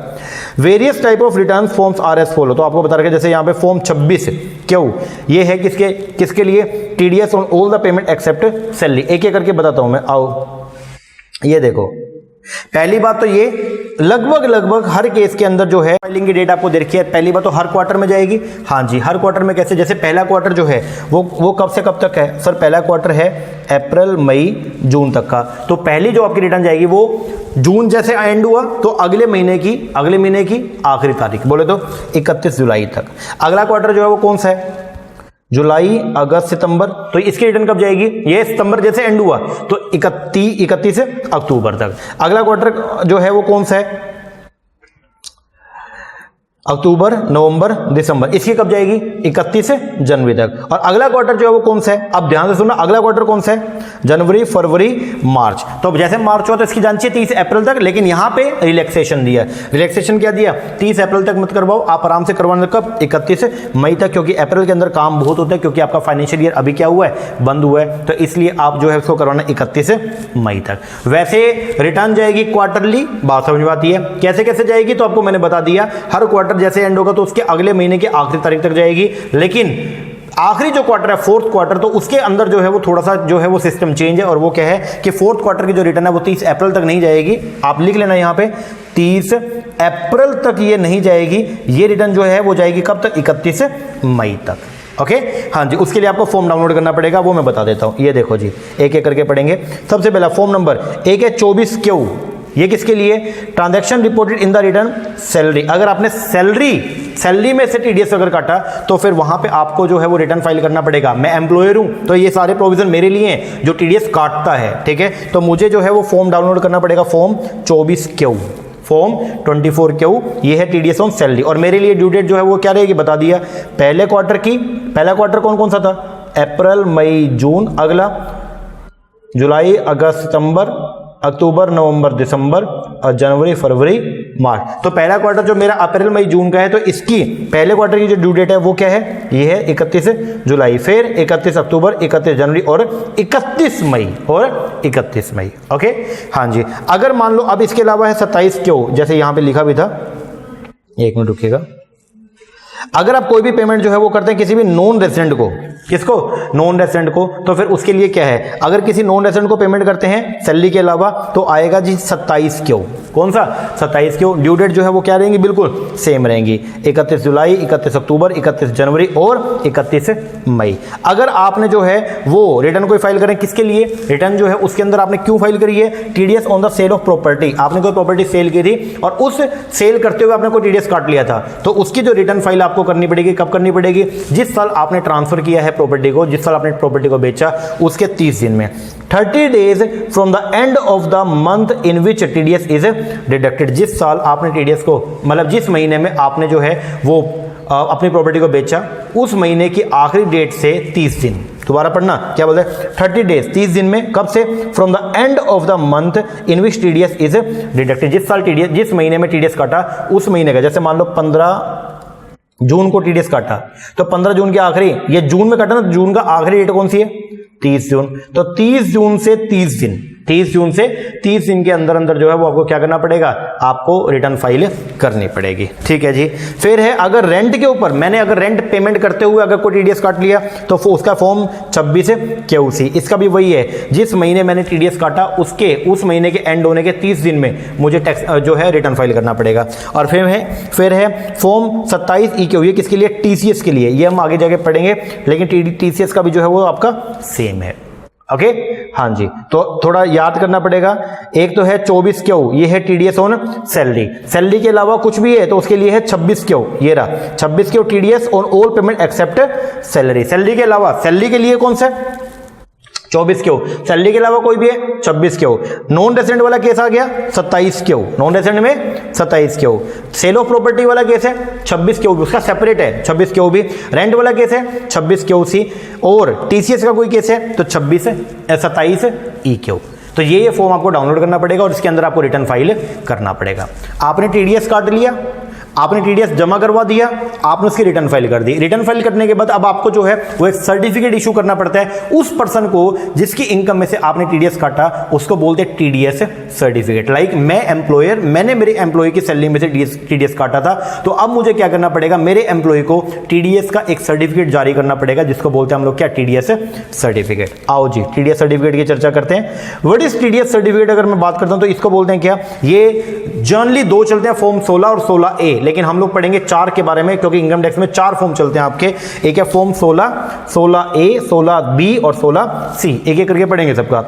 Various type of return forms R S follow, तो आपको बता रखा है जैसे यहां पे फॉर्म 26 क्यों, ये है किसके लिए, TDS on all the payment except salary. एक एक करके बताता हूं मैं, आओ ये देखो। पहली बात तो ये लगभग हर केस के अंदर जो है फाइलिंग की डेट आपको दे रखी है। पहली बात तो हर क्वार्टर में जाएगी, हाँ जी हर क्वार्टर में। कैसे, जैसे पहला क्वार्टर जो है वो कब से कब तक है सर, पहला क्वार्टर है अप्रैल मई जून तक का, तो पहली जो आपकी रिटर्न जाएगी वो जून जैसे एंड हुआ तो अगले महीने की आखिरी तारीख, बोले तो 31 जुलाई तक। अगला क्वार्टर जो है वो कौन सा है, जुलाई अगस्त सितंबर, तो इसकी रिटर्न कब जाएगी, ये सितंबर जैसे एंड हुआ तो 31 अक्टूबर तक। अगला क्वार्टर जो है वो कौन सा है, अक्टूबर, नवंबर, दिसंबर, इसकी कब जाएगी 31 जनवरी तक। और अगला क्वार्टर जो है वो कौन सा है, अब ध्यान से सुनना, अगला क्वार्टर कौन सा है, जनवरी, फरवरी, मार्च। तो अब जैसे मार्च हुआ तो इसकी जांच 30 अप्रैल तक, लेकिन यहां पे रिलैक्सेशन दिया। रिलैक्सेशन क्या दिया, 30 अप्रैल तक मत करवाओ, आप आराम से करवाना कब, 31 मई तक, क्योंकि अप्रैल के अंदर काम बहुत होता है, क्योंकि आपका फाइनेंशियल ईयर अभी क्या हुआ है, बंद हुआ है, तो इसलिए आप जो है उसको करवाना 31 मई तक। वैसे रिटर्न जाएगी क्वार्टरली, बात समझ में आती है, कैसे कैसे जाएगी तो आपको मैंने बता दिया, हर क्वार्टर जैसे एंड होगा तो उसके अगले महीने की आखिरी तारीख तक जाएगी, लेकिन आखिरी जो क्वार्टर है फोर्थ क्वार्टर, तो उसके अंदर जो है वो थोड़ा सा जो है वो सिस्टम चेंज है, और वो क्या है कि फोर्थ क्वार्टर की जो रिटर्न है वो 30 अप्रैल तक नहीं जाएगी। आप लिख लेना यहां पे 30 अप्रैल तक ये नहीं जाएगी, ये रिटर्न जो है वो जाएगी कब तक, 31 मई तक। ओके, हाँ जी, उसके लिए आपको फॉर्म डाउनलोड करना पड़ेगा, वो मैं बता देता हूं। ये देखो जी, एक एक करके पढ़ेंगे। सबसे पहला फॉर्म नंबर एक है 24Q, ये किसके लिए, transaction reported in the return salary. अगर आपने सैलरी में से टीडीएस अगर काटा तो फिर वहां पे आपको जो है वो रिटर्न फाइल करना पड़ेगा। मैं एम्प्लॉयर हूं तो ये सारे प्रोविजन मेरे लिए हैं जो टीडीएस काटता है, ठीक है। तो मुझे जो है वो फॉर्म डाउनलोड करना पड़ेगा, फॉर्म 24Q, फॉर्म 24Q, ये है टीडीएस ऑन सैलरी। और मेरे लिए ड्यू डेट जो है वो क्या रहेगी, बता दिया, पहले क्वार्टर की, पहला क्वार्टर कौन कौन सा था, अप्रैल, मई, जून, अगला जुलाई, अगस्त, सितंबर, अक्टूबर, नवंबर, दिसंबर, और जनवरी, फरवरी, मार्च। तो पहला क्वार्टर जो मेरा अप्रैल, मई, जून का है, तो इसकी पहले क्वार्टर की जो ड्यू डेट है वो क्या है, ये है 31 जुलाई, फिर 31 अक्टूबर, 31 जनवरी और 31 मई, और 31 मई। ओके, हाँ जी। अगर मान लो अब इसके अलावा है 27Q, जैसे यहां पे लिखा भी था, एक मिनट रुकिएगा। अगर आप कोई भी पेमेंट जो है वो करते हैं किसी भी नॉन रेजिडेंट को, किसको, नॉन रेजिडेंट को, तो फिर उसके लिए क्या है, अगर किसी नॉन रेजिडेंट को पेमेंट करते हैं सैलरी के अलावा तो आएगा जी 27Q। कौन सा, 27Q। ड्यू डेट जो है वो क्या रहेंगी, बिल्कुल सेम रहेंगी, 31 जुलाई, 31 अक्टूबर, 31 जनवरी और 31 मई। अगर आपने जो है वो रिटर्न कोई फाइल करें, किसके लिए, रिटर्न जो है उसके अंदर आपने क्यों फाइल करी है, TDS on the sale of property. आपने कोई प्रॉपर्टी सेल की थी और उस सेल करते हुए आपने कोई टीडीएस काट लिया था, तो उसकी जो रिटर्न फाइल आपको करनी पड़ेगी, कब करनी पड़ेगी, जिस साल आपने ट्रांसफर किया है प्रॉपर्टी को, जिस साल आपने प्रॉपर्टी को बेचा उसके 30 दिन में, 30 days from the end of the month in which TDS is deducted. जिस साल आपने टीडीएस को, मतलब जिस महीने में आपने जो है वो अपनी प्रॉपर्टी को बेचा, उस महीने की आखिरी डेट से 30 दिन, दोबारा पढ़ना, क्या बोलते हैं, 30 डेज, 30 दिन में, कब से, from the end of the month in which TDS is deducted. जिस साल टीडीएस, जिस महीने में टीडीएस काटा उस महीने का, जैसे मान लो 15 जून को टीडीएस काटा, तो 15 जून के आखिरी, ये जून में काटा ना, जून का आखिरी डेट कौन सी है, 30 जून। तो 30 जून से 30 दिन, 30 जून से 30 दिन के अंदर अंदर जो है वो आपको क्या करना पड़ेगा, आपको रिटर्न फाइल करनी पड़ेगी, ठीक है जी। फिर है, अगर रेंट के ऊपर, मैंने अगर रेंट पेमेंट करते हुए अगर कोई टीडीएस काट लिया तो उसका फॉर्म 26QC। इसका भी वही है, जिस महीने मैंने टीडीएस काटा उसके, उस महीने के एंड होने के 30 दिन में मुझे टैक्स जो है रिटर्न फाइल करना पड़ेगा। और फिर है फॉर्म 27EQ, ये किसके लिए, टीसीएस के लिए, ये हम आगे जाके पढ़ेंगे, लेकिन टीसीएस का भी जो है वो आपका सेम है। ओके, हाँ जी, तो थोड़ा याद करना पड़ेगा। एक तो है 24Q, ये है टीडीएस ऑन सैलरी। सैलरी के अलावा कुछ भी है तो उसके लिए है 26Q, ये रहा 26Q, TDS on all payment except salary. Salary के अलावा, सैलरी के लिए कौन सा, 24Q, सैलरी के अलावा कोई भी है 26Q। नॉन रेजिडेंट वाला केस आ गया 27Q, नॉन रेजिडेंट में 27Q। सेल ऑफ प्रॉपर्टी वाला केस है 26Q, उसका सेपरेट है 26Q भी। रेंट वाला केस है 26QC, और टीसीएस का कोई केस है तो 27EQ। तो ये फॉर्म आपको डाउनलोड करना पड़ेगा और इसके अंदर आपको रिटर्न फाइल करना पड़ेगा। आपने टीडीएस काट लिया, आपने टीडीएस जमा करवा दिया, आपने उसकी रिटर्न फाइल कर दी। रिटर्न फाइल करने के बाद अब आपको जो है वो एक सर्टिफिकेट इशू करना पड़ता है उस पर्सन को जिसकी इनकम में से आपने टीडीएस काटा, उसको बोलते हैं टीडीएस सर्टिफिकेट। लाइक मैं एम्प्लॉयर, मैंने मेरे एम्प्लॉय की सैलरी में से टीडीएस काटा था, तो अब मुझे क्या करना पड़ेगा, मेरे एम्प्लॉय को टीडीएस का एक सर्टिफिकेट जारी करना पड़ेगा, जिसको बोलते हैं हम लोग क्या, टीडीएस सर्टिफिकेट। आओ जी, टीडीएस सर्टिफिकेट की चर्चा करते हैं। व्हाट इज टीडीएस सर्टिफिकेट अगर मैं बात करता हूं तो इसको बोलते हैं क्या, ये जनरली दो चलते हैं, फॉर्म 16 और 16A, लेकिन हम लोग पढ़ेंगे 4 के बारे में, क्योंकि इनकम टैक्स में 4 फॉर्म चलते हैं आपके। एक है फॉर्म 16, 16A, 16B और 16C, एक एक करके पढ़ेंगे सबका।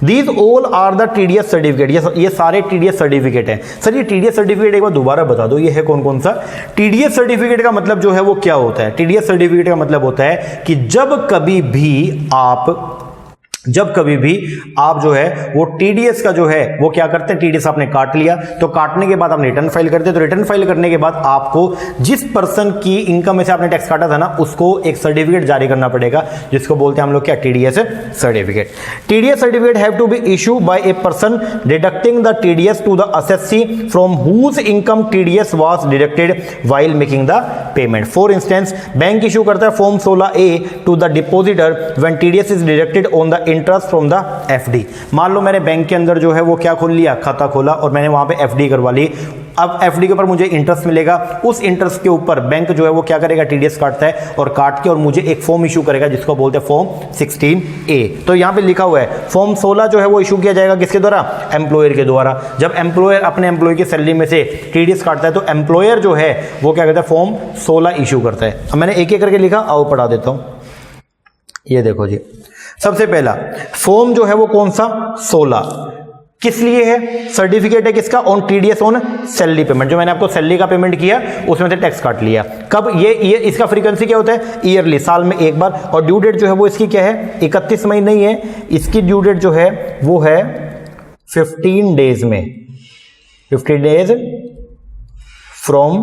These all are the TDS certificate, ये सारे TDS सर्टिफिकेट हैं। सर ये TDS सर्टिफिकेट एक बार दोबारा बता दो, ये है कौन कौन सा। TDS सर्टिफिकेट का मतलब जो है वो क्या होता है, TDS सर्टिफिकेट का मतलब होता है कि जब कभी भी आप जब कभी भी आप जो है वो टीडीएस का जो है वो क्या करते हैं, टीडीएस आपने काट लिया तो काटने के बाद आप रिटर्न फाइल करते हैं, तो रिटर्न फाइल करने के बाद आपको जिस पर्सन की इनकम में से आपने टैक्स काटा था ना उसको एक सर्टिफिकेट जारी करना पड़ेगा, जिसको बोलते हैं हम लोग क्या, TDS certificate. TDS certificate have to be issue by a person deducting the TDS to the assessee from whose income TDS was deducted while making the payment. For instance, bank issue करता है form 16A to the depositor when TDS is deducted on the interest from the FD. मान लो मैंने bank के अंदर जो है वो क्या खोल लिया, खाता खोला और मैंने वहां पे एफडी करवा ली। अब एफडी के ऊपर मुझे इंटरेस्ट मिलेगा, उस इंटरेस्ट के ऊपर बैंक जो है वो क्या करेगा, टीडीएस काटता है और काट के और मुझे एक फॉर्म इशू करेगा जिसको बोलते हैं फॉर्म 16A। तो यहां पे लिखा हुआ है फॉर्म 16 जो है वो इशू किया जाएगा किसके द्वारा, एम्प्लॉयर के द्वारा। जब एम्प्लॉयर अपने एम्प्लॉय की सैलरी में से टीडीएस काटता है तो एम्प्लॉयर जो है वो क्या करता है, फॉर्म 16 इशू करता है। अब मैंने एक एक करके लिखा, आओ पढ़ा देता हूं। ये देखो जी, सबसे पहला फॉर्म जो है वो कौन सा, 16 किस लिए है, सर्टिफिकेट है किसका, on TDS on salary payment. जो मैंने आपको सैलरी का पेमेंट किया उसमें से टैक्स काट लिया। कब, ये इसका फ्रीक्वेंसी क्या होता है, ईयरली, साल में एक बार। और ड्यू डेट जो है वो इसकी क्या है, 31 मई नहीं है, इसकी ड्यू डेट जो है वो है 15 डेज में, 15 डेज फ्रॉम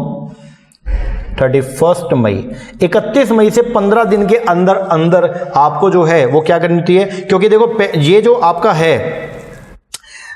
31 मई। 31 मई से 15 दिन के अंदर अंदर आपको जो है वो क्या करनी होती है, क्योंकि देखो ये जो आपका है,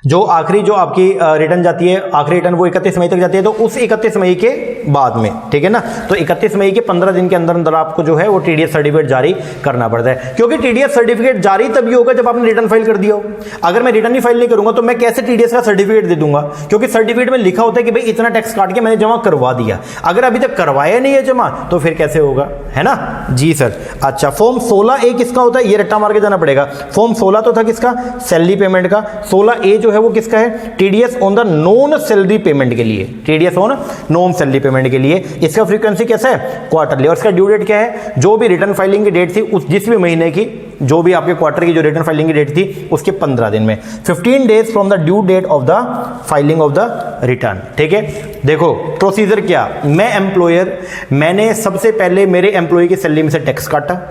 जो आखिरी जो आपकी रिटर्न जाती है, आखिरी रिटर्न वो 31 मई तक जाती है, तो उस 31 मई के बाद में, ठीक है ना, तो 31 मई के 15 दिन के अंदर अंदर आपको जो है वो टीडीएस सर्टिफिकेट जारी करना पड़ता है। क्योंकि टीडीएस सर्टिफिकेट जारी तभी होगा जब आपने रिटर्न फाइल कर दिया हो। अगर मैं रिटर्न ही फाइल नहीं करूंगा तो मैं कैसे टीडीएस का सर्टिफिकेट दे दूंगा, क्योंकि सर्टिफिकेट में लिखा होता है कि भाई इतना टैक्स काट के मैंने जमा करवा दिया। अगर अभी तक करवाया नहीं है जमा तो फिर कैसे होगा, है ना जी सर। अच्छा, फॉर्म 16A किसका होता है, ये रट्टा मार के जाना पड़ेगा। फॉर्म 16 तो था किसका, सैलरी पेमेंट का। 16A जो है वो किसका है, TDS on the non salary payment के लिए, TDS on non salary payment के लिए। इसका फ्रीक्वेंसी कैसा है, क्वार्टरली। और इसका ड्यू डेट क्या है, जो भी रिटर्न फाइलिंग की डेट थी उस जिस भी महीने की, जो भी आपके क्वार्टर की जो रिटर्न फाइलिंग की डेट थी उसके 15 दिन में, 15 days from the due date of the filing of the return. ठीक है, देखो प्रोसीजर क्या, मैं एम्प्लॉयर, मैंने सबसे पहले मेरे एम्प्लॉय की सैलरी में से टैक्स काटा,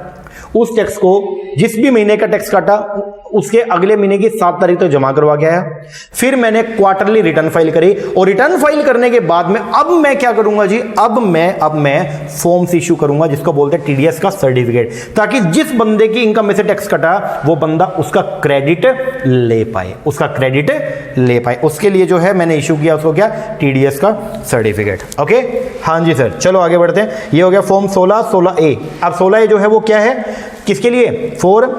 उस टैक्स को जिस भी महीने का टैक्स काटा उसके अगले महीने की 7 तारीख तक जमा करवा के आया। फिर मैंने क्वार्टरली रिटर्न फाइल करी और रिटर्न फाइल करने के बाद में अब मैं क्या करूंगा जी, अब मैं फॉर्म्स इशू करूंगा जिसको बोलते हैं टीडीएस का सर्टिफिकेट, ताकि जिस बंदे की इनकम में से टैक्स कटा वो बंदा उसका क्रेडिट ले पाए, उसका क्रेडिट ले पाए। उसके लिए जो है मैंने इशू किया उसको क्या, टीडीएस का सर्टिफिकेट। ओके, हाँ जी सर, चलो आगे बढ़ते हैं। ये हो गया फॉर्म 16A। अब 16A जो है वो क्या है, किसके लिए, फॉर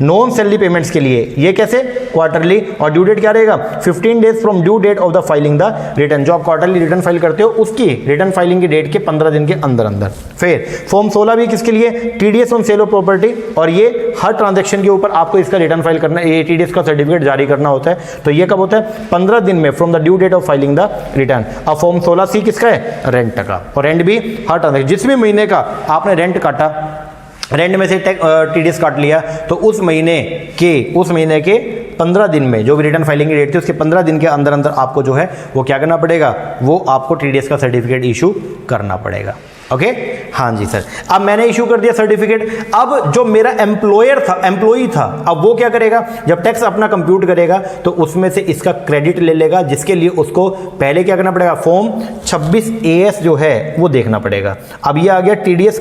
नॉन सैलरी पेमेंट्स के लिए। ये कैसे, क्वार्टरली। और ड्यू डेट क्या रहेगा, 15 days from due date of the filing the return. जो आप क्वार्टरली रिटर्न फाइल करते हो उसकी रिटर्न फाइलिंग की डेट के 15 दिन के अंदर अंदर। फिर फॉर्म 16 भी किसके लिए, TDS on sale of property. और ये हर ट्रांजेक्शन के ऊपर आपको इसका रिटर्न फाइल करना, ये टीडीएस का सर्टिफिकेट जारी करना होता है। तो ये कब होता है, 15 दिन में from the due date of filing the return. अब फॉर्म 16C किसका है, रेंट का। और रेंट भी हर ट्रांजेक्शन, जिस भी महीने का आपने रेंट काटा, रेंट में से टीडीएस काट लिया, तो उस महीने के 15 दिन में जो भी रिटर्न फाइलिंग की डेट थी उसके 15 दिन के अंदर अंदर आपको जो है वो क्या करना पड़ेगा, वो आपको टीडीएस का सर्टिफिकेट इशू करना पड़ेगा। ओके, हाँ जी सर। अब मैंने इशू कर दिया सर्टिफिकेट। अब जो मेरा एम्प्लॉई था, अब वो क्या करेगा, जब टैक्स अपना कंप्यूट करेगा तो उसमें से इसका क्रेडिट ले लेगा, जिसके लिए उसको पहले क्या करना पड़ेगा, फॉर्म 26AS जो है वो देखना पड़ेगा। अब ये आ गया TDS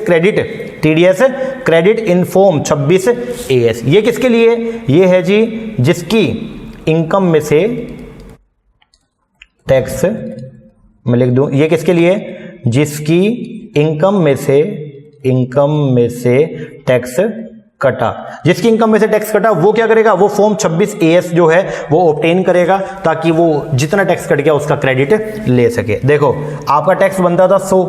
credit in form 26AS। ये किसके लिए, ये है जी जिसकी इनकम में से टैक्स, मैं लिख दूं, ये किसके लिए, जिसकी इनकम में से टैक्स कटा, जिसकी इनकम में से टैक्स कटा वो क्या करेगा, वो फॉर्म 26AS जो है वो ऑब्टेन करेगा, ताकि वो जितना टैक्स कट गया उसका क्रेडिट ले सके। देखो आपका टैक्स बनता था 100,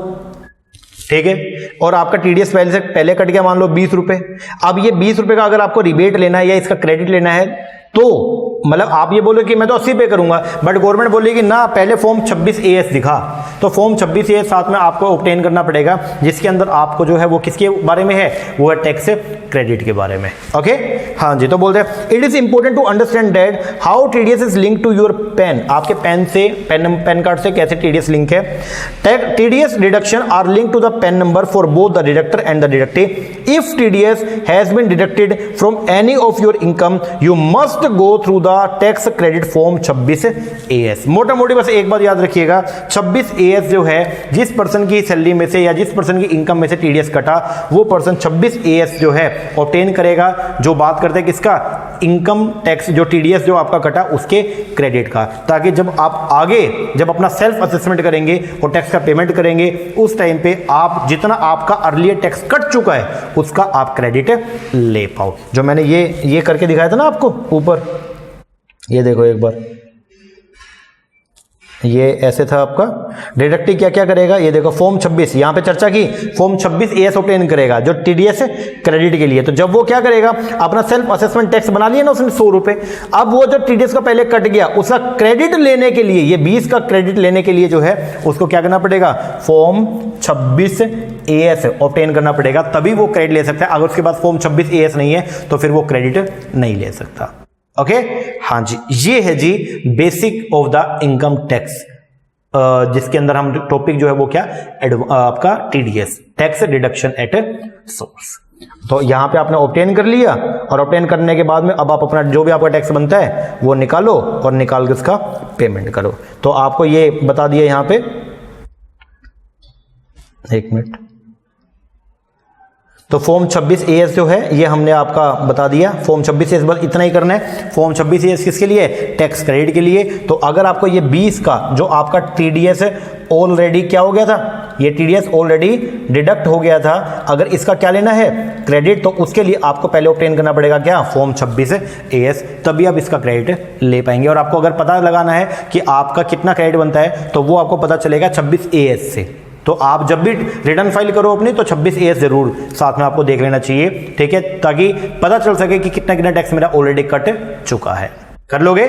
ठीक है, और आपका टीडीएस पहले कट गया मान लो 20 रुपए। अब ये 20 रुपए का अगर आपको रिबेट लेना है या इसका क्रेडिट लेना है तो मतलब आप ये बोलो कि मैं तो 80 पे करूंगा, बट गवर्नमेंट बोलेगी ना पहले फॉर्म 26AS दिखा, तो फॉर्म 26AS साथ में आपको ऑब्टेन करना पड़ेगा, जिसके अंदर आपको जो है वो किसके बारे में है, वो है टैक्स क्रेडिट के बारे में। ओके हाँ जी, तो बोलते हैं it is important to understand that how TDS is link to your PAN, आपके पेन से पेन कार्ड से कैसे टीडीएस लिंक है। TDS deduction are link to the PAN number for both the deductor and the deducted. If TDS has been deducted from any of your income you must go through the tax credit form 26AS। मोटा मोटी बस एक बात याद रखिएगा, 26AS जो है, जिस पर्सन की सैलरी में से या जिस पर्सन की इनकम में से टीडीएस कटा, वो पर्सन 26AS जो है ऑब्टेन करेगा। जो बात करते हैं किसका, इनकम टैक्स जो टीडीएस जो आपका कटा उसके क्रेडिट का, ताकि जब आप आगे जब अपना सेल्फ असेसमेंट करेंगे और टैक्स का पेमेंट करेंगे उस टाइम पे आप जितना आपका अर्लियर टैक्स कट चुका है उसका आप क्रेडिट ले पाओ। जो मैंने ये करके दिखाया था ना आपको ऊपर, ये देखो एक बार, ये ऐसे था आपका डिडक्टिव क्या क्या करेगा, ये देखो फॉर्म 26 यहां पे चर्चा की, फॉर्म 26AS ऑब्टेन करेगा जो टीडीएस है क्रेडिट के लिए। तो जब वो क्या करेगा, अपना सेल्फ असेसमेंट टैक्स बना लिया ना उसने 100 रुपए, अब वो जो टीडीएस का पहले कट गया उसका क्रेडिट लेने के लिए, ये 20 का क्रेडिट लेने के लिए जो है उसको क्या करना पड़ेगा, फॉर्म 26AS ऑब्टेन करना पड़ेगा, तभी वो क्रेडिट ले सकता है। अगर उसके पास फॉर्म 26AS नहीं है तो फिर वो क्रेडिट नहीं ले सकता। ओके हाँ जी, ये है जी basic of the income tax, जिसके अंदर हम टॉपिक जो है वो क्या, आपका TDS tax deduction at source. तो यहां पे आपने ऑब्टेन कर लिया, और ऑब्टेन करने के बाद में अब आप अपना जो भी आपका टैक्स बनता है वो निकालो और निकाल के उसका पेमेंट करो। तो आपको ये बता दिया यहां पे, एक मिनट, तो फॉर्म 26AS जो है ये हमने आपका बता दिया। फॉर्म 26AS बस इतना ही करना है। फॉर्म 26AS किसके लिए, टैक्स क्रेडिट के लिए। तो अगर आपको ये 20 का जो आपका टीडीएस ऑलरेडी क्या हो गया था, ये टीडीएस ऑलरेडी डिडक्ट हो गया था, अगर इसका क्या लेना है क्रेडिट, तो उसके लिए आपको पहले ऑब्टेन करना पड़ेगा क्या, फॉर्म 26AS, तभी आप इसका क्रेडिट ले पाएंगे। और आपको अगर पता लगाना है कि आपका कितना क्रेडिट बनता है तो वो आपको पता चलेगा 26AS से। तो आप जब भी रिटर्न फाइल करो अपनी तो 26AS जरूर साथ में आपको देख लेना चाहिए, ठीक है, ताकि पता चल सके कि कितना कितना टैक्स मेरा ऑलरेडी कट चुका है। कर लोगे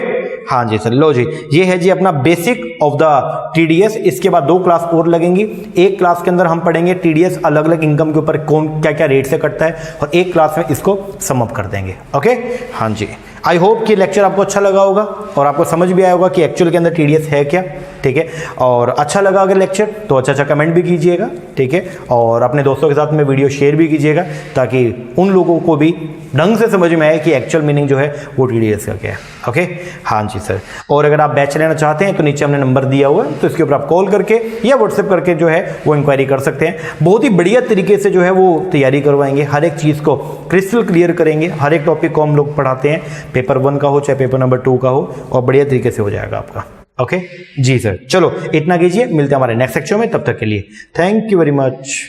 हाँ जी सर, लो जी, ये है जी अपना बेसिक ऑफ द टीडीएस। इसके बाद 2 क्लास और लगेंगी। एक क्लास के अंदर हम पढ़ेंगे टीडीएस अलग अलग इनकम के ऊपर कौन क्या क्या रेट से कटता है, और एक क्लास में इसको सम अप कर देंगे। ओके हाँ जी, आई होप कि लेक्चर आपको अच्छा लगा होगा और आपको समझ भी आया होगा कि एक्चुअल के अंदर टीडीएस है क्या, ठीक है। और अच्छा लगा अगर लेक्चर तो अच्छा कमेंट भी कीजिएगा, ठीक है, और अपने दोस्तों के साथ में वीडियो शेयर भी कीजिएगा, ताकि उन लोगों को भी ढंग से समझ में आए कि एक्चुअल मीनिंग जो है वो टीडीएस का क्या है। ओके हाँ जी सर, और अगर आप बैच लेना चाहते हैं तो नीचे हमने नंबर दिया हुआ है, तो इसके ऊपर आप कॉल करके या व्हाट्सएप करके जो है वो इंक्वायरी कर सकते हैं। बहुत ही बढ़िया तरीके से जो है वो तैयारी करवाएंगे, हर एक चीज़ को क्रिस्टल क्लियर करेंगे, हर एक टॉपिक को हम लोग पढ़ाते हैं, पेपर 1 का हो चाहे पेपर नंबर 2 का हो, और बढ़िया तरीके से हो जाएगा आपका। ओके जी सर, चलो इतना कीजिए, मिलते हैं हमारे नेक्स्ट सेक्शन में, तब तक के लिए थैंक यू वेरी मच।